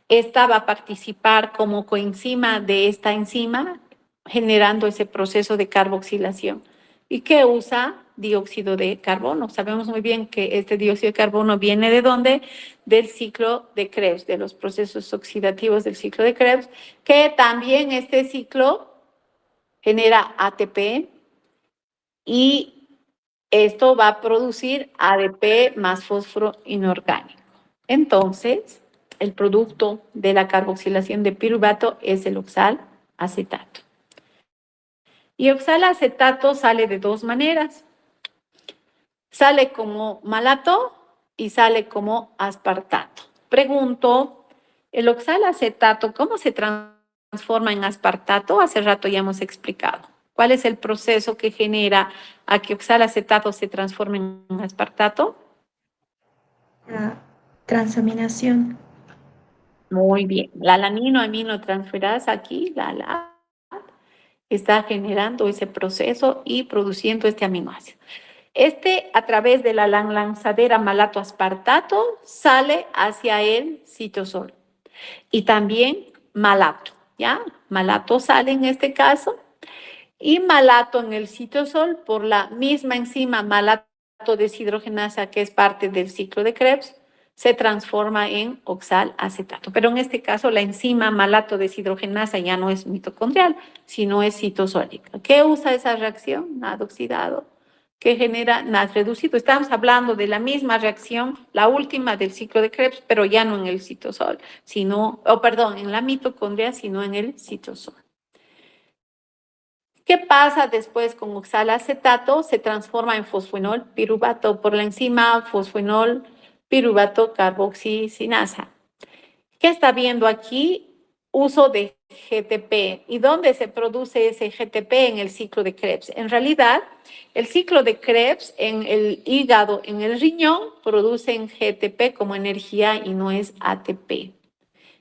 Esta va a participar como coenzima de esta enzima, generando ese proceso de carboxilación. ¿Y qué usa? Dióxido de carbono. Sabemos muy bien que este dióxido de carbono viene ¿de dónde? Del ciclo de Krebs, de los procesos oxidativos del ciclo de Krebs, que también este ciclo genera ATP y esto va a producir ADP más fósforo inorgánico. Entonces, el producto de la carboxilación de piruvato es el oxalacetato. Y oxalacetato sale de 2 maneras. Sale como malato y sale como aspartato. Pregunto, ¿el oxalacetato cómo se transforma en aspartato? Hace rato ya hemos explicado. ¿Cuál es el proceso que genera a que oxalacetato se transforme en aspartato? La transaminación. Muy bien. La alaninoaminotransferasa aquí, la LAT, está generando ese proceso y produciendo este aminoácido. Este, a través de la lanzadera malato-aspartato, sale hacia el citosol. Y también malato, ¿ya? Malato sale en este caso. Y malato en el citosol, por la misma enzima malato deshidrogenasa, que es parte del ciclo de Krebs, se transforma en oxalacetato. Pero en este caso, la enzima malato deshidrogenasa ya no es mitocondrial, sino es citosólica. ¿Qué usa esa reacción? NAD oxidado, que genera NAD reducido. Estamos hablando de la misma reacción, la última del ciclo de Krebs, pero ya no en el citosol, sino, en la mitocondria, sino en el citosol. ¿Qué pasa después con oxalacetato? Se transforma en fosfenol piruvato por la enzima fosfenol piruvato carboxisinasa. ¿Qué está viendo aquí? uso de GTP. ¿Y dónde se produce ese GTP? En el ciclo de Krebs. En realidad, el ciclo de Krebs en el hígado, en el riñón, producen GTP como energía y no es ATP.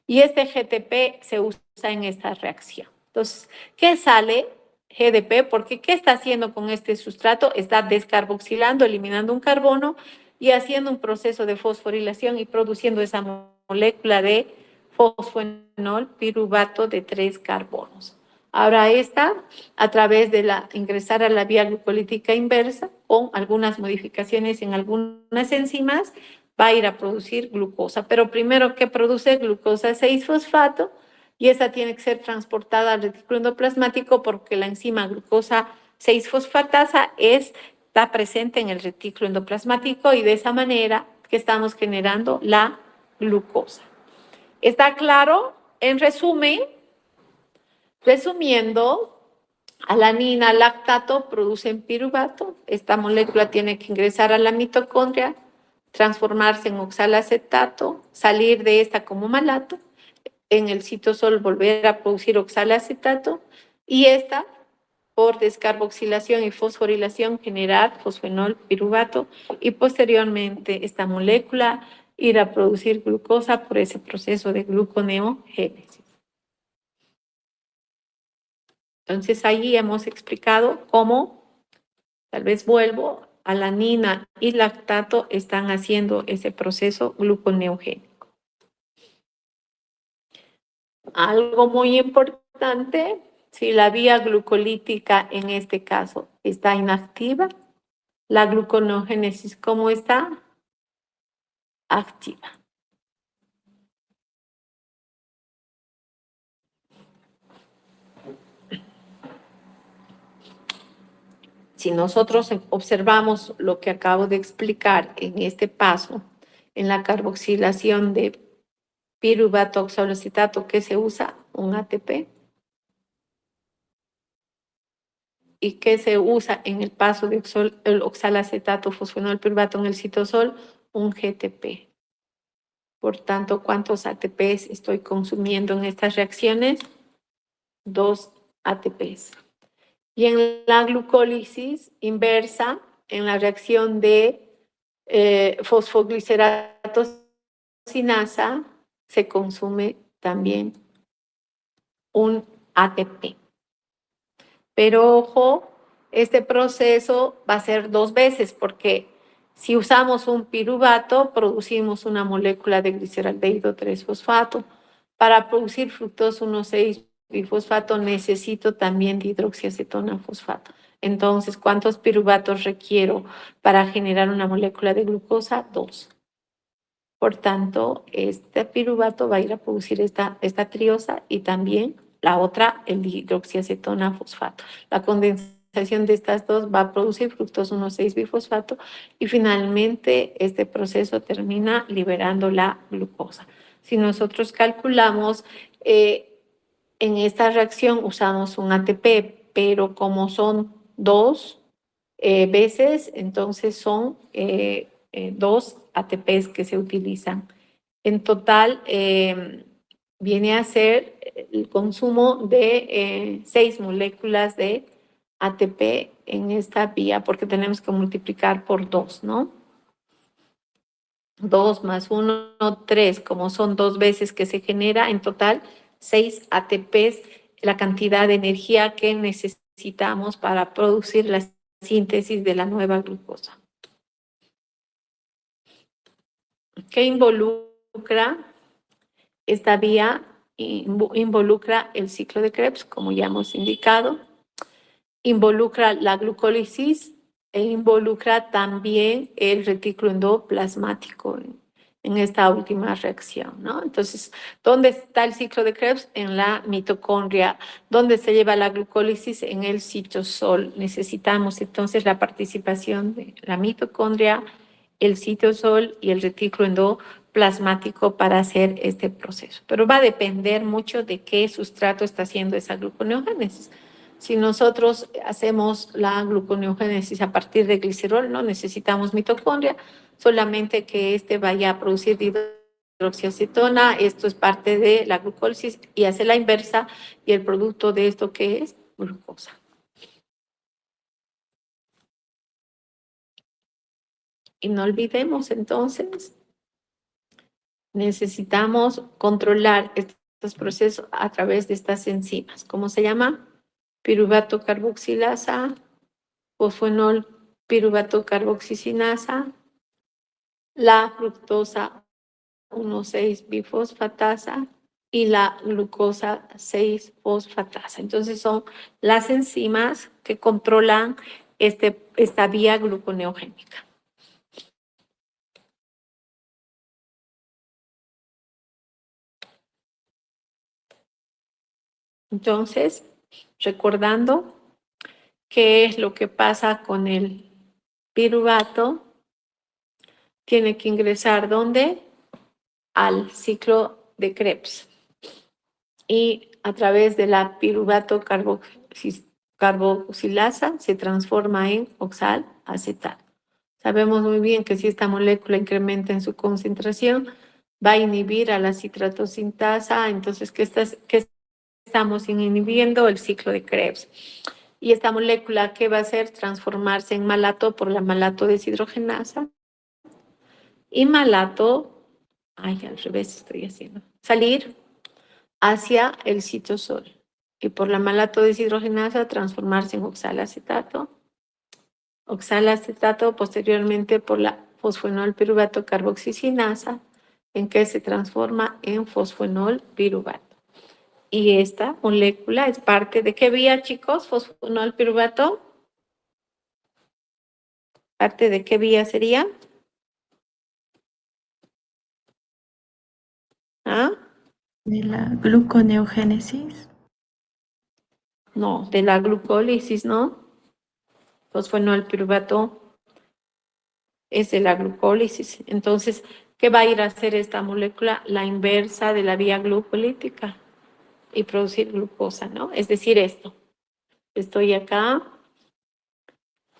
Y este GTP se usa en esta reacción. Entonces, ¿qué sale? GDP, porque ¿qué está haciendo con este sustrato? Está descarboxilando, eliminando un carbono y haciendo un proceso de fosforilación y produciendo esa molécula de fosfenol piruvato de 3 carbonos. Ahora esta, a través de ingresar a la vía glucolítica inversa, con algunas modificaciones en algunas enzimas, va a ir a producir glucosa. Pero primero, ¿qué produce? Glucosa 6-fosfato, y esa tiene que ser transportada al retículo endoplasmático porque la enzima glucosa 6-fosfatasa está presente en el retículo endoplasmático y de esa manera que estamos generando la glucosa. ¿Está claro? En resumen, resumiendo, alanina, lactato producen piruvato. Esta molécula tiene que ingresar a la mitocondria, transformarse en oxalacetato, salir de esta como malato, en el citosol volver a producir oxalacetato y esta, por descarboxilación y fosforilación, generar fosfenol piruvato y posteriormente esta molécula ir a producir glucosa por ese proceso de gluconeogénesis. Entonces, ahí hemos explicado cómo, tal vez vuelvo, alanina y lactato están haciendo ese proceso gluconeogénico. Algo muy importante, si la vía glucolítica en este caso está inactiva, la gluconeogénesis, ¿cómo está? Activa. Si nosotros observamos lo que acabo de explicar en este paso, en la carboxilación de piruvato oxalacetato, ¿qué se usa? Un ATP. ¿Y qué se usa en el paso de el oxalacetato fosfenol piruvato en el citosol? Un GTP. Por tanto, ¿cuántos ATPs estoy consumiendo en estas reacciones? 2 ATPs. Y en la glucólisis inversa, en la reacción de fosfoglicerato sinasa, se consume también un ATP. Pero ojo, este proceso va a ser 2 veces porque si usamos un piruvato, producimos una molécula de gliceraldehído 3-fosfato. Para producir fructosa 1,6-bifosfato necesito también dihidroxiacetona fosfato. Entonces, ¿cuántos piruvatos requiero para generar una molécula de glucosa? 2. Por tanto, este piruvato va a ir a producir esta triosa y también la otra, el dihidroxiacetona fosfato. La condensación de estas dos va a producir fructosa 1,6-bifosfato y finalmente este proceso termina liberando la glucosa. Si nosotros calculamos, en esta reacción usamos un ATP, pero como son 2 veces, entonces son 2 ATPs que se utilizan. En total, viene a ser el consumo de 6 moléculas de ATP en esta vía, porque tenemos que multiplicar por 2, ¿no? 2 más 1, 3, como son 2 veces que se genera, en total 6 ATPs, la cantidad de energía que necesitamos para producir la síntesis de la nueva glucosa. ¿Qué involucra esta vía? Involucra el ciclo de Krebs, como ya hemos indicado, involucra la glucólisis e involucra también el retículo endoplasmático en esta última reacción, ¿no? Entonces, ¿dónde está el ciclo de Krebs? En la mitocondria. ¿Dónde se lleva la glucólisis? En el citosol. Necesitamos entonces la participación de la mitocondria, el citosol y el retículo endoplasmático para hacer este proceso. Pero va a depender mucho de qué sustrato está haciendo esa gluconeogénesis. Si nosotros hacemos la gluconeogénesis a partir de glicerol, no necesitamos mitocondria, solamente que este vaya a producir dihidroxiacetona, esto es parte de la glucólisis y hace la inversa y el producto de esto que es glucosa. Y no olvidemos entonces, necesitamos controlar estos procesos a través de estas enzimas. ¿Cómo se llama? Piruvato carboxilasa, fosfonol piruvato carboxicinasa, la fructosa 1,6-bifosfatasa y la glucosa 6-fosfatasa. Entonces son las enzimas que controlan esta vía gluconeogénica. Entonces, recordando qué es lo que pasa con el piruvato, tiene que ingresar ¿dónde? Al ciclo de Krebs. Y a través de la piruvato carboxilasa se transforma en oxalacetato. Sabemos muy bien que si esta molécula incrementa en su concentración, va a inhibir a la citratosintasa. Entonces, ¿qué estamos inhibiendo? El ciclo de Krebs. Y esta molécula, ¿qué va a hacer? Transformarse en malato por la malato deshidrogenasa. Y malato, al revés estoy haciendo, salir hacia el citosol. Y por la malato deshidrogenasa transformarse en oxalacetato. Oxalacetato posteriormente por la fosfonol piruvato carboxicinasa, en que se transforma en fosfonol piruvato. Y esta molécula es parte de qué vía, chicos? Fosfonol piruvato. ¿Parte de qué vía sería? ¿Ah? De la gluconeogénesis. No, de la glucólisis, ¿no? Fosfonol piruvato es de la glucólisis. Entonces, ¿qué va a ir a hacer esta molécula? La inversa de la vía glucolítica y producir glucosa, ¿no? Es decir, esto. Estoy acá,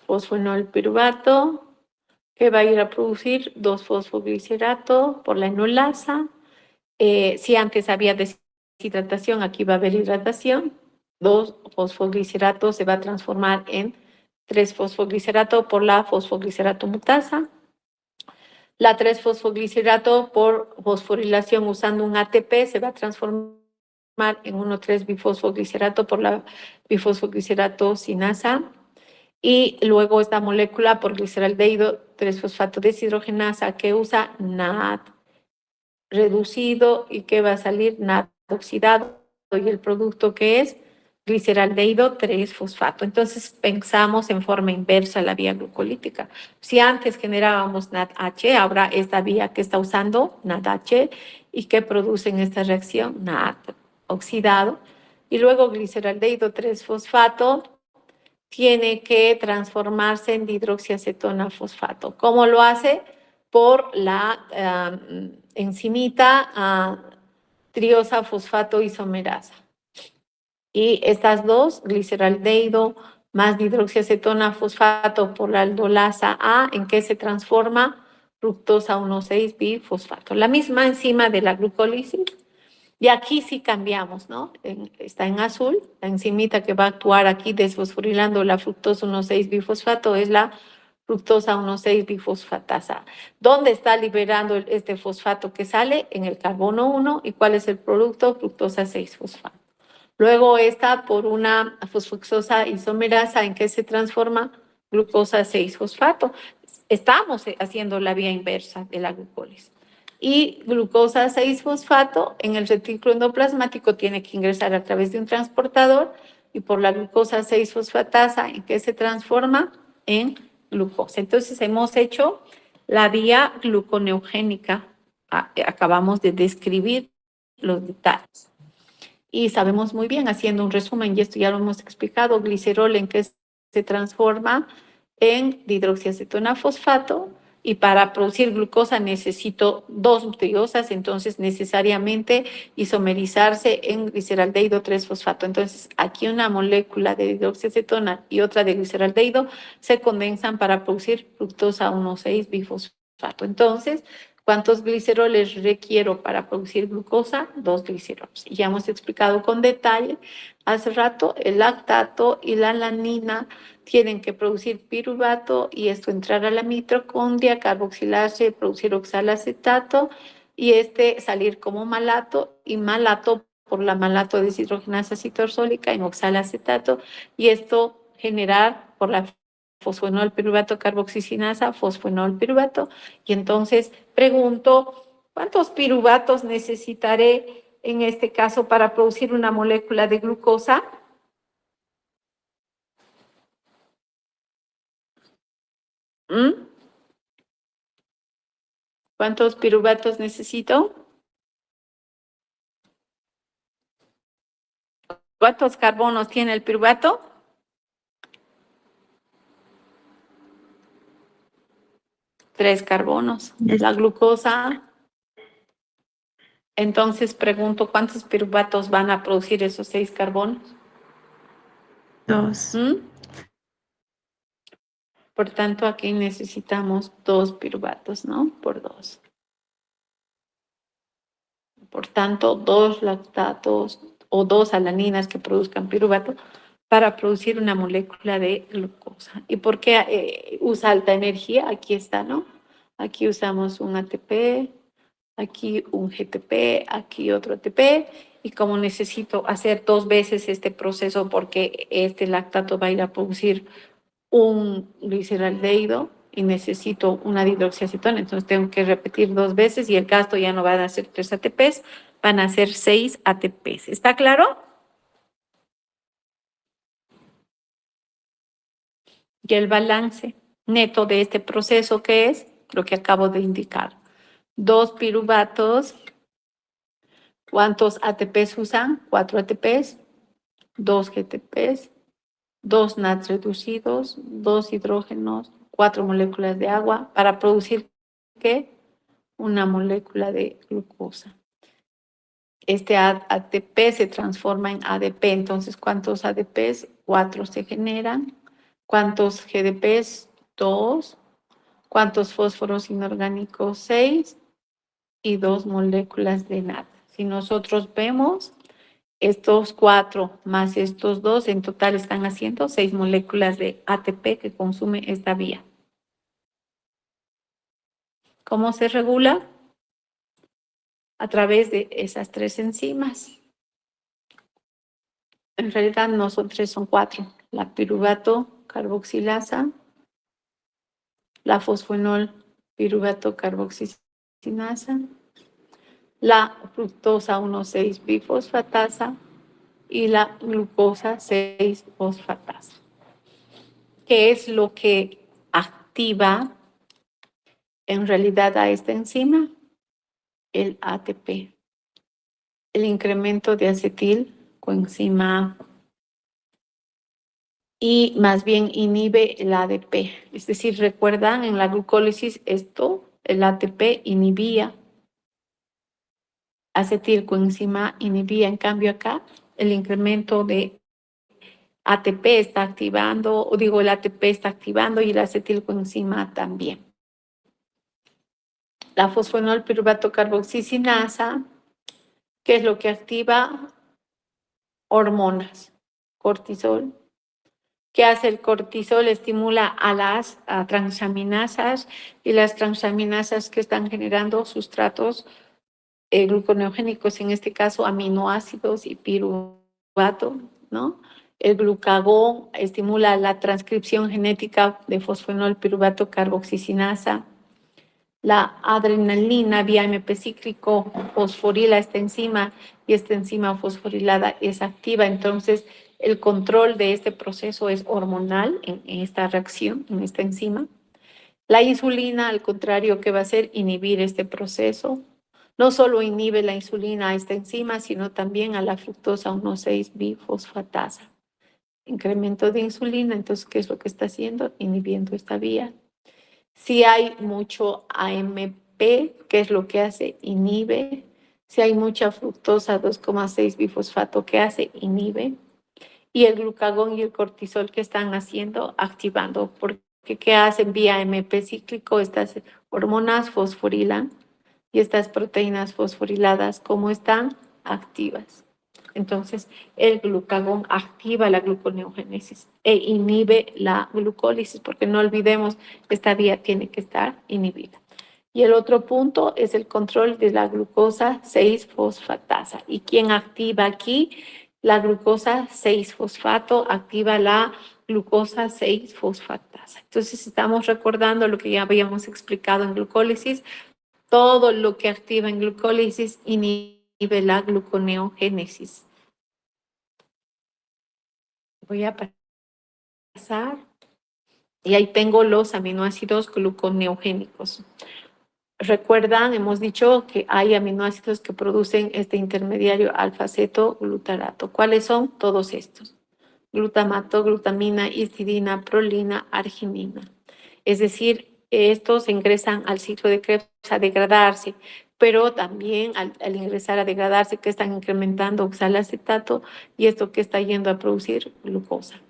fosfonol piruvato, que va a ir a producir 2-fosfoglicerato por la enolasa. Si antes había deshidratación, aquí va a haber hidratación. 2-fosfoglicerato se va a transformar en 3-fosfoglicerato por la fosfoglicerato mutasa. La 3-fosfoglicerato por fosforilación usando un ATP se va a transformar en 1,3-bifosfoglicerato por la bifosfoglicerato sinasa. Y luego esta molécula por gliceraldehído 3-fosfato deshidrogenasa que usa NAD reducido y que va a salir NAD oxidado y el producto que es gliceraldehído 3-fosfato. Entonces pensamos en forma inversa la vía glucolítica. Si antes generábamos NADH, ahora esta vía que está usando NADH y que produce en esta reacción NAD oxidado y luego gliceraldehído 3-fosfato tiene que transformarse en dihidroxiacetona fosfato. ¿Cómo lo hace? Por la enzimita triosa fosfato isomerasa. Y estas dos, gliceraldehído más dihidroxiacetona fosfato por la aldolasa A, ¿en qué se transforma? Fructosa 1,6-bifosfato. La misma enzima de la glucólisis. Y aquí sí cambiamos, ¿no? Está en azul, la enzimita que va a actuar aquí desfosforilando la fructosa 1,6-bifosfato es la fructosa 1,6-bifosfatasa. ¿Dónde está liberando este fosfato que sale? En el carbono 1. ¿Y cuál es el producto? Fructosa 6-fosfato. Luego esta por una fosfoxosa isomerasa, ¿en qué se transforma? Glucosa 6-fosfato. Estamos haciendo la vía inversa de la glucólisis. Y glucosa 6-fosfato en el retículo endoplasmático tiene que ingresar a través de un transportador y por la glucosa 6-fosfatasa, ¿en qué se transforma? En glucosa. Entonces hemos hecho la vía gluconeogénica. Acabamos de describir los detalles. Y sabemos muy bien, haciendo un resumen, y esto ya lo hemos explicado, glicerol en que se transforma en dihidroxiacetona fosfato, y para producir glucosa necesito 2 triosas, entonces necesariamente isomerizarse en gliceraldehído 3-fosfato. Entonces aquí una molécula de dihidroxiacetona y otra de gliceraldehído se condensan para producir fructosa 1,6-bifosfato. Entonces, ¿Cuántos gliceroles requiero para producir glucosa? 2 gliceroles. Ya hemos explicado con detalle hace rato, el lactato y la alanina tienen que producir piruvato y esto entrar a la mitocondria, carboxilarse, producir oxalacetato y salir como malato y malato por la malato deshidrogenasa citorsólica en oxalacetato y esto generar por la fosfonol piruvato carboxicinasa, fosfonol piruvato y entonces pregunto, ¿cuántos piruvatos necesitaré en este caso para producir una molécula de glucosa? ¿Mm? ¿Cuántos piruvatos necesito? ¿Cuántos carbonos tiene el piruvato? 3 carbonos. La glucosa. Entonces pregunto, ¿cuántos piruvatos van a producir esos 6 carbonos? 2. ¿Mm? Por tanto, aquí necesitamos 2 piruvatos, ¿no? Por 2. Por tanto, 2 lactatos o 2 alaninas que produzcan piruvato para producir una molécula de glucosa. ¿Y por qué usa alta energía? Aquí está, ¿no? Aquí usamos un ATP, aquí un GTP, aquí otro ATP. Y como necesito hacer 2 veces este proceso porque este lactato va a ir a producir un gliceraldehído y necesito una dihidroxiacetona, entonces tengo que repetir 2 veces y el gasto ya no va a ser 3 ATPs, van a ser 6 ATPs. ¿Está claro? Y el balance neto de este proceso, ¿qué es? Lo que acabo de indicar. 2 piruvatos. ¿Cuántos ATPs usan? 4 ATPs, 2 GTPs, 2 NADs reducidos, 2 hidrógenos, 4 moléculas de agua para producir ¿qué? Una molécula de glucosa. Este ATP se transforma en ADP, entonces ¿cuántos ADPs? 4 se generan. ¿Cuántos GDPs? 2. ¿Cuántos fósforos inorgánicos? 6 y 2 moléculas de NAD. Si nosotros vemos estos 4 más estos 2, en total están haciendo 6 moléculas de ATP que consume esta vía. ¿Cómo se regula? A través de esas 3 enzimas. En realidad no son 3, son 4. La piruvato carboxilasa, la fosfonol piruvato carboxicinasa, la fructosa 1,6-bifosfatasa y la glucosa 6-fosfatasa. ¿Qué es lo que activa en realidad a esta enzima? El ATP, el incremento de acetilcoenzima A y más bien inhibe el ADP. Es decir, recuerdan en la glucólisis el ATP inhibía, acetilcoenzima inhibía, en cambio acá el incremento de ATP está activando, o digo el ATP está activando y el acetilcoenzima también. La fosfonol piruvato carboxicinasa, ¿qué es lo que activa? Hormonas, cortisol. ¿Qué hace el cortisol? Estimula a las transaminasas y las transaminasas que están generando sustratos gluconeogénicos, en este caso aminoácidos y piruvato, ¿no? El glucagón estimula la transcripción genética de fosfonol piruvato carboxicinasa. La adrenalina vía MP cíclico fosforila esta enzima y esta enzima fosforilada es activa. Entonces, el control de este proceso es hormonal en esta reacción, en esta enzima. La insulina, al contrario, ¿qué va a hacer? Inhibir este proceso. No solo inhibe la insulina a esta enzima, sino también a la fructosa 1,6-bifosfatasa. Incremento de insulina, entonces, ¿qué es lo que está haciendo? Inhibiendo esta vía. Si hay mucho AMP, ¿qué es lo que hace? Inhibe. Si hay mucha fructosa 2,6-bifosfato, ¿qué hace? Inhibe. Y el glucagón y el cortisol, ¿qué están haciendo? Activando. Porque ¿qué hacen vía AMP cíclico? Estas hormonas fosforilan y estas proteínas fosforiladas, ¿cómo están? Activas. Entonces, el glucagón activa la gluconeogénesis e inhibe la glucólisis, porque no olvidemos, esta vía tiene que estar inhibida. Y el otro punto es el control de la glucosa 6-fosfatasa. ¿Y quién activa aquí? La glucosa 6-fosfato activa la glucosa 6-fosfatasa. Entonces, estamos recordando lo que ya habíamos explicado en glucólisis. Todo lo que activa en glucólisis inhibe la gluconeogénesis. Voy a pasar. Y ahí tengo los aminoácidos gluconeogénicos. Recuerdan, hemos dicho que hay aminoácidos que producen este intermediario alfa-cetoglutarato. ¿Cuáles son? Todos estos. Glutamato, glutamina, histidina, prolina, arginina. Es decir, estos ingresan al ciclo de Krebs a degradarse, pero también al ingresar a degradarse, que están incrementando oxalacetato y esto que está yendo a producir glucosa.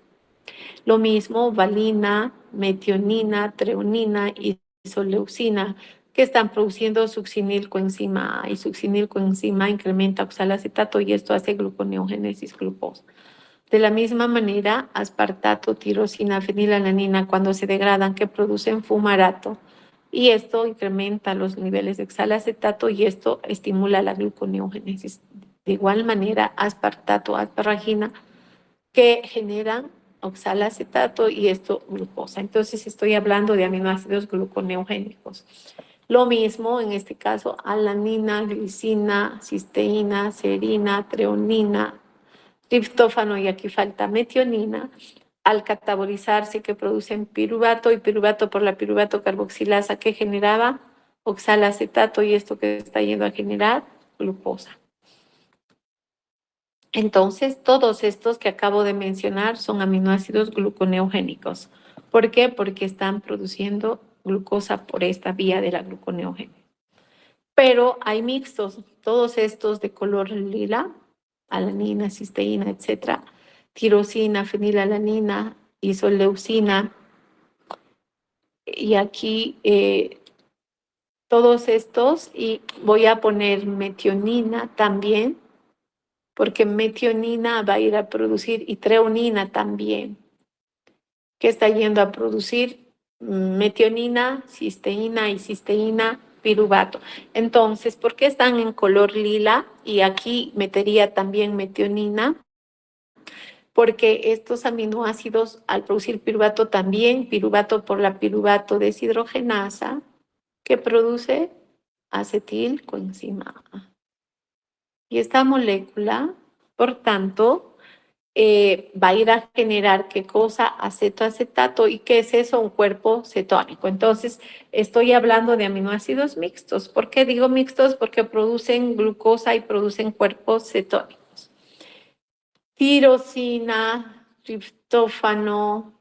Lo mismo, valina, metionina, treonina y isoleucina, que están produciendo succinilcoenzima A, y succinilcoenzima incrementa oxalacetato y esto hace gluconeogénesis glucosa. De la misma manera, aspartato, tirosina, fenilalanina, cuando se degradan, que producen fumarato, y esto incrementa los niveles de oxalacetato y esto estimula la gluconeogénesis. De igual manera, aspartato, asparagina, que generan oxalacetato y esto glucosa. Entonces, estoy hablando de aminoácidos gluconeogénicos. Lo mismo, en este caso, alanina, glicina, cisteína, serina, treonina, triptófano, y aquí falta metionina, al catabolizarse que producen piruvato, y piruvato por la piruvato carboxilasa que generaba oxalacetato y esto que está yendo a generar glucosa. Entonces, todos estos que acabo de mencionar son aminoácidos gluconeogénicos. ¿Por qué? Porque están produciendo glucosa por esta vía de la gluconeogénesis. Pero hay mixtos, todos estos de color lila, alanina, cisteína, etcétera, tirosina, fenilalanina, isoleucina, y aquí todos estos, y voy a poner metionina también, porque metionina va a ir a producir, y treonina también, que está yendo a producir metionina, cisteína y cisteína, piruvato. Entonces, ¿por qué están en color lila? Y aquí metería también metionina, porque estos aminoácidos al producir piruvato también, piruvato por la piruvato deshidrogenasa, que produce acetilcoenzima A. Y esta molécula, por tanto, va a ir a generar ¿qué cosa? Acetoacetato. ¿Y qué es eso? Un cuerpo cetónico. Entonces, estoy hablando de aminoácidos mixtos. ¿Por qué digo mixtos? Porque producen glucosa y producen cuerpos cetónicos. Tirosina, triptófano,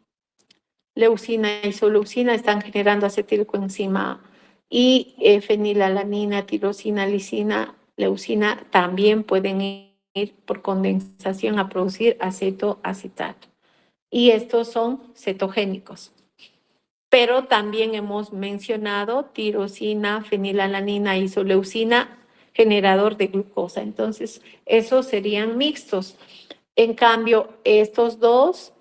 leucina y isoleucina están generando acetilcoenzima A. Y fenilalanina, tirosina, lisina, leucina también pueden ir por condensación a producir acetoacetato. Y estos son cetogénicos. Pero también hemos mencionado tirosina, fenilalanina, isoleucina, generador de glucosa. Entonces, esos serían mixtos. En cambio, estos dos,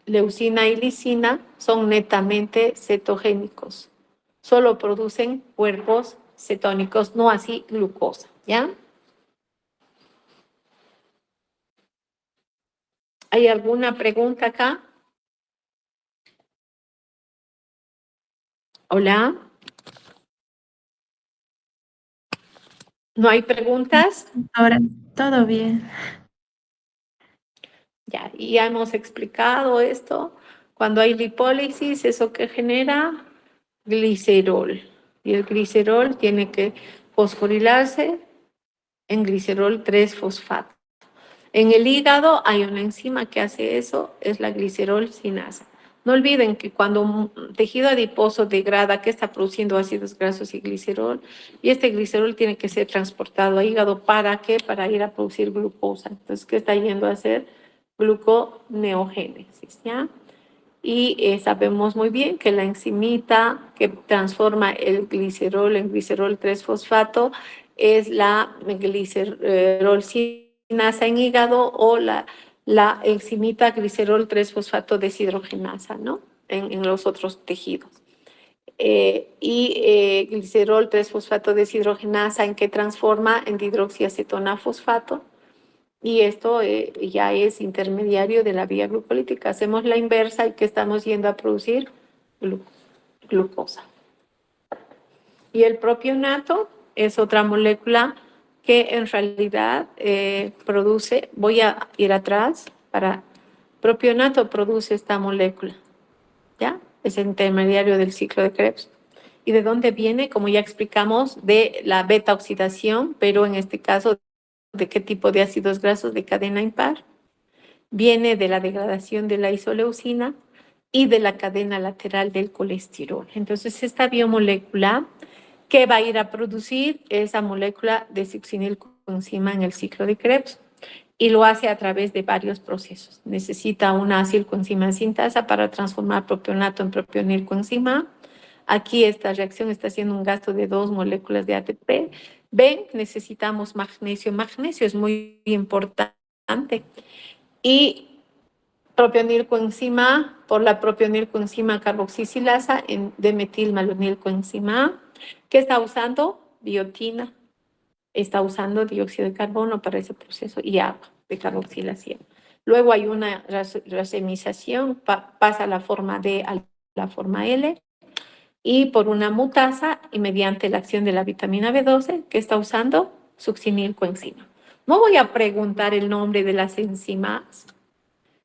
leucina y lisina, son netamente cetogénicos. Solo producen cuerpos cetónicos, no así glucosa, ¿ya? ¿Hay alguna pregunta acá? Hola. ¿No hay preguntas? Ahora todo bien. Ya, y ya hemos explicado esto. Cuando hay lipólisis, ¿eso que genera? Glicerol. Y el glicerol tiene que fosforilarse en glicerol 3-fosfato. En el hígado hay una enzima que hace eso, es la glicerol sinasa. No olviden que cuando un tejido adiposo degrada, que está produciendo ácidos grasos y glicerol, y este glicerol tiene que ser transportado al hígado. ¿Para qué? Para ir a producir glucosa. Entonces, ¿qué está yendo a hacer? Gluconeogénesis, ¿ya? Y sabemos muy bien que la enzimita que transforma el glicerol en glicerol 3-fosfato es la glicerolcinasa en hígado o la enzimita glicerol 3-fosfato deshidrogenasa, ¿no? En los otros tejidos. Glicerol 3-fosfato deshidrogenasa en que transforma en dihidroxiacetona fosfato, y esto ya es intermediario de la vía glucolítica. Hacemos la inversa y que estamos yendo a producir glucosa. Y el propionato es otra molécula que en realidad produce, voy a ir atrás, propionato produce esta molécula, ¿ya? Es intermediario del ciclo de Krebs. ¿Y de dónde viene? Como ya explicamos, de la beta oxidación, pero en este caso, ¿de qué tipo de ácidos grasos de cadena impar? Viene de la degradación de la isoleucina y de la cadena lateral del colesterol. Entonces, esta biomolécula que va a ir a producir esa molécula de succinilcoenzima en el ciclo de Krebs, y lo hace a través de varios procesos. Necesita una acilcoenzima sintasa para transformar propionato en propionilcoenzima. Aquí esta reacción está haciendo un gasto de 2 moléculas de ATP. Ven, necesitamos magnesio. Magnesio es muy importante. Y propionilcoenzima, por la propionilcoenzima carboxisilasa de metilmalonilcoenzima, que está usando biotina, está usando dióxido de carbono para ese proceso y agua de carboxilación. Luego hay una racemización, pasa la forma D a la forma L, y por una mutasa y mediante la acción de la vitamina B12 que está usando succinilcoenzima. No voy a preguntar el nombre de las enzimas,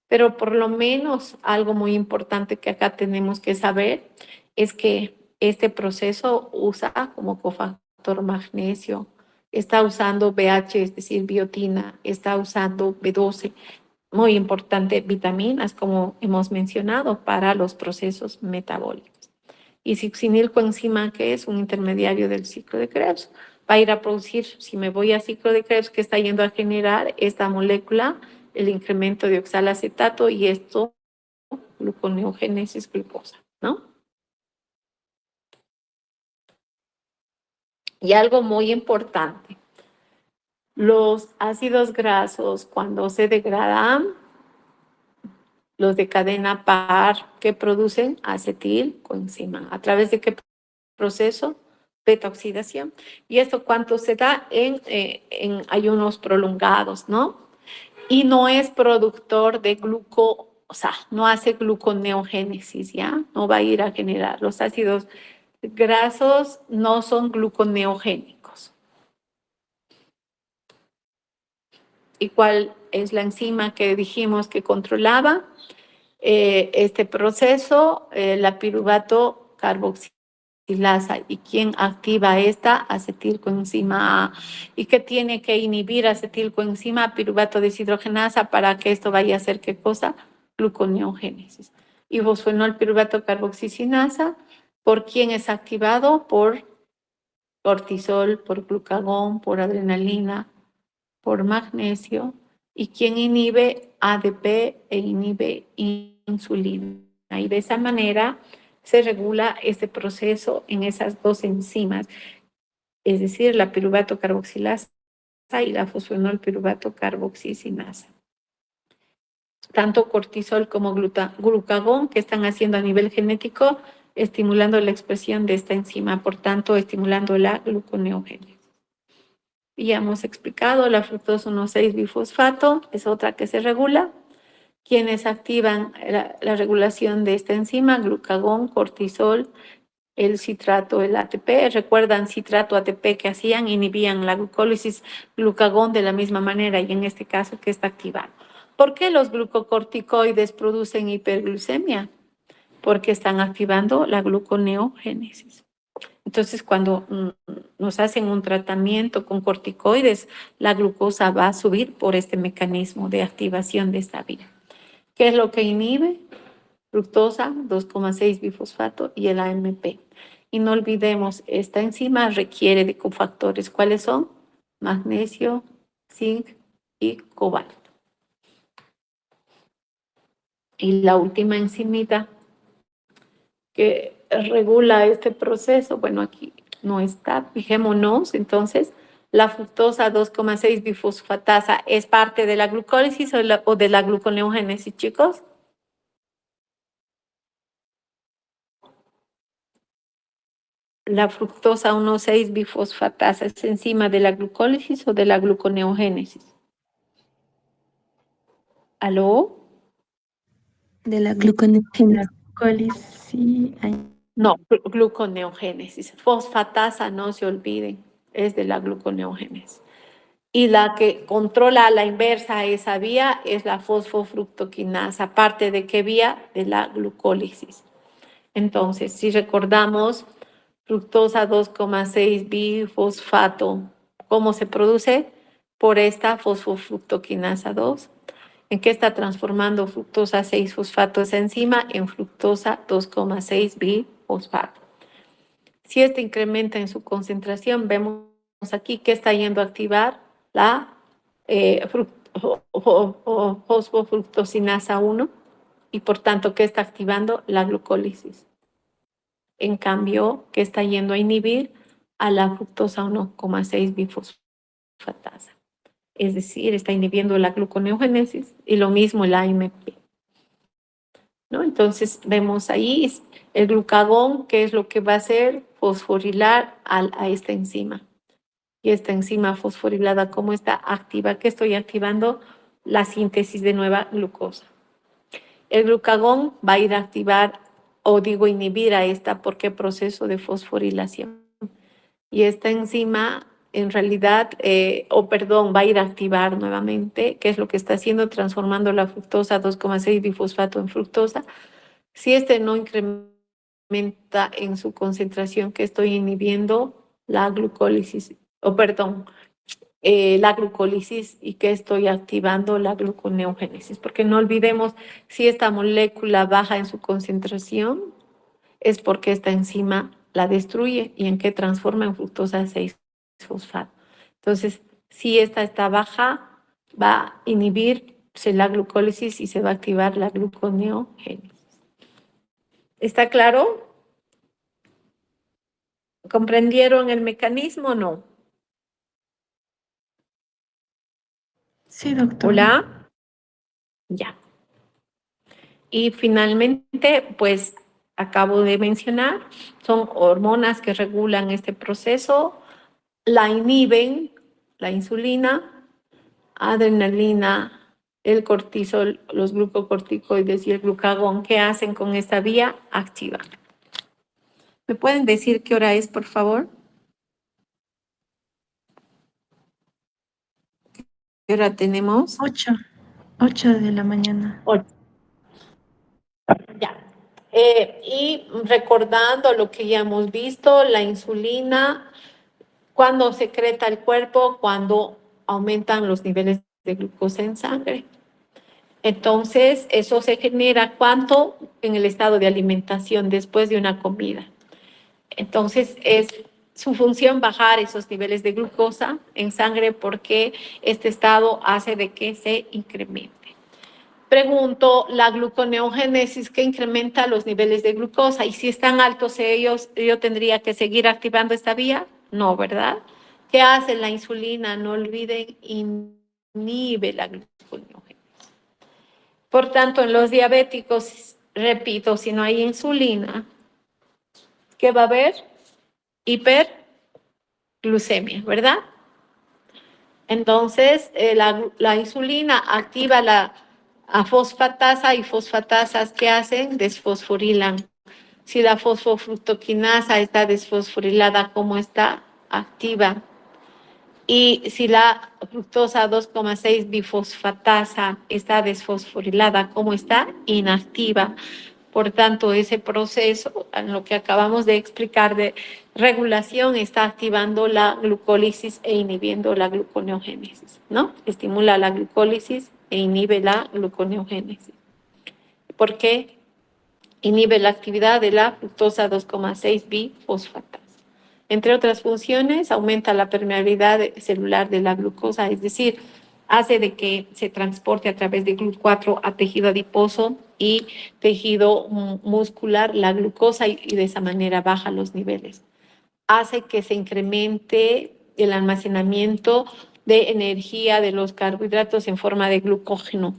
pero por lo menos algo muy importante que acá tenemos que saber es que este proceso usa como cofactor magnesio, está usando BH, es decir, biotina, está usando B12, muy importante, vitaminas, como hemos mencionado, para los procesos metabólicos. Y succinilcoenzima, que es un intermediario del ciclo de Krebs, va a ir a producir, si me voy a ciclo de Krebs, que está yendo a generar esta molécula, el incremento de oxalacetato, y esto, gluconeogénesis glucosa, ¿no? Y algo muy importante, los ácidos grasos cuando se degradan, los de cadena par que producen acetilcoenzima, ¿a través de qué proceso? Beta oxidación. Y esto cuánto se da en ayunos prolongados, ¿no? Y no es productor de o sea, no hace gluconeogénesis, ¿ya? No va a ir a generar. Los ácidos grasos no son gluconeogénicos. ¿Y cuál es la enzima que dijimos que controlaba este proceso? La piruvato carboxilasa. ¿Y quién activa esta? Acetilcoenzima A. ¿Y qué tiene que inhibir acetilcoenzima? Piruvato deshidrogenasa, para que esto vaya a hacer ¿qué cosa? Gluconeogénesis. Y fosfonol piruvato carboxisinasa, ¿por quién es activado? Por cortisol, por glucagón, por adrenalina, por magnesio. ¿Y quién inhibe? ADP e inhibe insulina. Y de esa manera se regula este proceso en esas dos enzimas, es decir, la piruvato carboxilasa y la fosfonol piruvato carboxisinasa. Tanto cortisol como glucagón, que están haciendo a nivel genético, estimulando la expresión de esta enzima, por tanto, estimulando la gluconeogénesis. Ya hemos explicado, la fructosa 1,6-bifosfato es otra que se regula. Quienes activan la regulación de esta enzima: glucagón, cortisol, el citrato, el ATP. Recuerdan citrato, ATP que hacían, inhibían la glucólisis, glucagón de la misma manera, y en este caso que está activado. ¿Por qué los glucocorticoides producen hiperglucemia? Porque están activando la gluconeogénesis. Entonces, cuando nos hacen un tratamiento con corticoides, la glucosa va a subir por este mecanismo de activación de esta vía. ¿Qué es lo que inhibe? Fructosa, 2,6-bifosfato y el AMP. Y no olvidemos, esta enzima requiere de cofactores. ¿Cuáles son? Magnesio, zinc y cobalto. Y la última enzimita que regula este proceso, bueno, aquí no está, fijémonos, entonces, la fructosa 2,6 bifosfatasa es parte de la glucólisis o de la gluconeogénesis, chicos. La fructosa 1,6 bifosfatasa es enzima de la glucólisis o de la gluconeogénesis. ¿Aló? De la gluconeogénesis. Sí, No, gluconeogénesis. Fosfatasa, no se olviden, es de la gluconeogénesis. Y la que controla a la inversa esa vía es la fosfofructoquinasa. ¿Parte de qué vía? De la glucólisis. Entonces, si recordamos, fructosa 2,6 bifosfato, ¿cómo se produce? Por esta fosfofructoquinasa 2. ¿En qué está transformando fructosa 6 fosfato esa enzima? En fructosa 2,6 bifosfato. Si este incrementa en su concentración, vemos aquí que está yendo a activar la fosfofructosinasa 1 y por tanto que está activando la glucólisis. En cambio, que está yendo a inhibir a la fructosa 1,6 bifosfatasa. Es decir, está inhibiendo la gluconeogénesis y lo mismo la AMP. ¿No? Entonces vemos ahí el glucagón, que es lo que va a hacer fosforilar a esta enzima. Y esta enzima fosforilada, ¿cómo está activa? ¿Qué estoy activando? La síntesis de nueva glucosa. El glucagón va a ir a activar, o digo inhibir a esta, ¿por qué? Proceso de fosforilación. Y esta enzima, en realidad, va a ir a activar nuevamente, ¿qué es lo que está haciendo? Transformando la fructosa 2,6 bifosfato en fructosa. Si este no incrementa en su concentración, que estoy inhibiendo la glucólisis, la glucólisis y que estoy activando la gluconeogénesis, porque no olvidemos, si esta molécula baja en su concentración, es porque esta enzima la destruye y en qué transforma en fructosa 6-fosfato. Entonces, si esta está baja, va a inhibirse la glucólisis y se va a activar la gluconeogénesis. ¿Está claro? ¿Comprendieron el mecanismo o no? sí, doctor. Hola. Ya. Y finalmente, pues acabo de mencionar, son hormonas que regulan este proceso, la inhiben, la insulina, adrenalina, el cortisol, los glucocorticoides y el glucagón. ¿Qué hacen con esta vía? Activa. ¿Me pueden decir qué hora es, por favor? ¿Qué hora tenemos? 8 de la mañana. 8. Ya. Y recordando lo que ya hemos visto, la insulina, cuando secreta el cuerpo, cuando aumentan los niveles de glucosa en sangre. Entonces, eso se genera ¿cuánto? En el estado de alimentación después de una comida. Entonces, es su función bajar esos niveles de glucosa en sangre porque este estado hace de que se incremente. Pregunto, la gluconeogénesis que incrementa los niveles de glucosa, y si están altos ellos, yo tendría que seguir activando esta vía, no, ¿verdad? ¿Qué hace la insulina? No olviden, inhibe la gluconeogénesis. Por tanto, en los diabéticos, repito, si no hay insulina, ¿qué va a haber? Hiperglucemia, ¿verdad? Entonces, la insulina activa la fosfatasa y fosfatasas, ¿qué hacen? Desfosforilan. Si la fosfofructoquinasa está desfosforilada, ¿cómo está? Activa. Y si la fructosa 2,6 bifosfatasa está desfosforilada, ¿cómo está? Inactiva. Por tanto, ese proceso, en lo que acabamos de explicar de regulación, está activando la glucólisis e inhibiendo la gluconeogénesis, ¿no? Estimula la glucólisis e inhibe la gluconeogénesis. ¿Por qué? Inhibe la actividad de la fructosa 2,6 bifosfatasa. Entre otras funciones, aumenta la permeabilidad celular de la glucosa, es decir, hace de que se transporte a través de GLUT4 a tejido adiposo y tejido muscular la glucosa y de esa manera baja los niveles. Hace que se incremente el almacenamiento de energía de los carbohidratos en forma de glucógeno.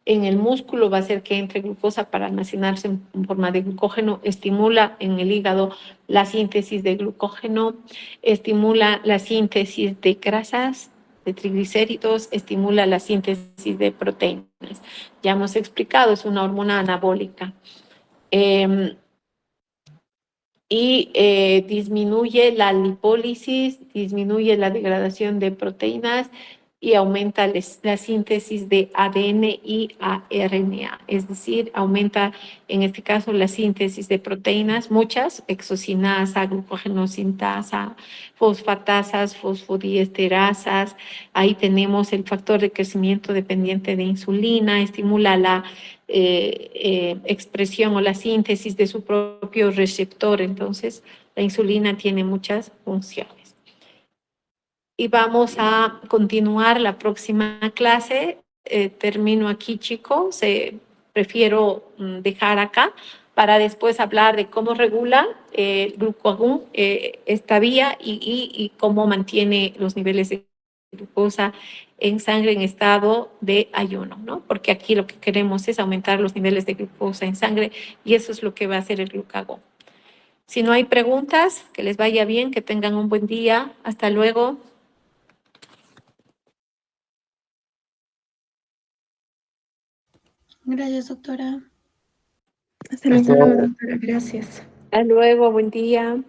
En el músculo va a hacer que entre glucosa para almacenarse en forma de glucógeno, estimula en el hígado la síntesis de glucógeno, estimula la síntesis de grasas, de triglicéridos, estimula la síntesis de proteínas. Ya hemos explicado, es una hormona anabólica. Disminuye la lipólisis, disminuye la degradación de proteínas y aumenta la síntesis de ADN y RNA, es decir, aumenta en este caso la síntesis de proteínas, muchas, exocinasa, glucogenosinasa, fosfatasas, fosfodiesterasas, ahí tenemos el factor de crecimiento dependiente de insulina, estimula la expresión o la síntesis de su propio receptor. Entonces, la insulina tiene muchas funciones. Y vamos a continuar la próxima clase. Termino aquí, chicos. Prefiero dejar acá para después hablar de cómo regula el glucagón esta vía y cómo mantiene los niveles de glucosa en sangre en estado de ayuno, ¿no? Porque aquí lo que queremos es aumentar los niveles de glucosa en sangre y eso es lo que va a hacer el glucagón. Si no hay preguntas, que les vaya bien, que tengan un buen día. Hasta luego. Gracias, doctora. Hasta luego, doctora. Gracias. Hasta luego, buen día.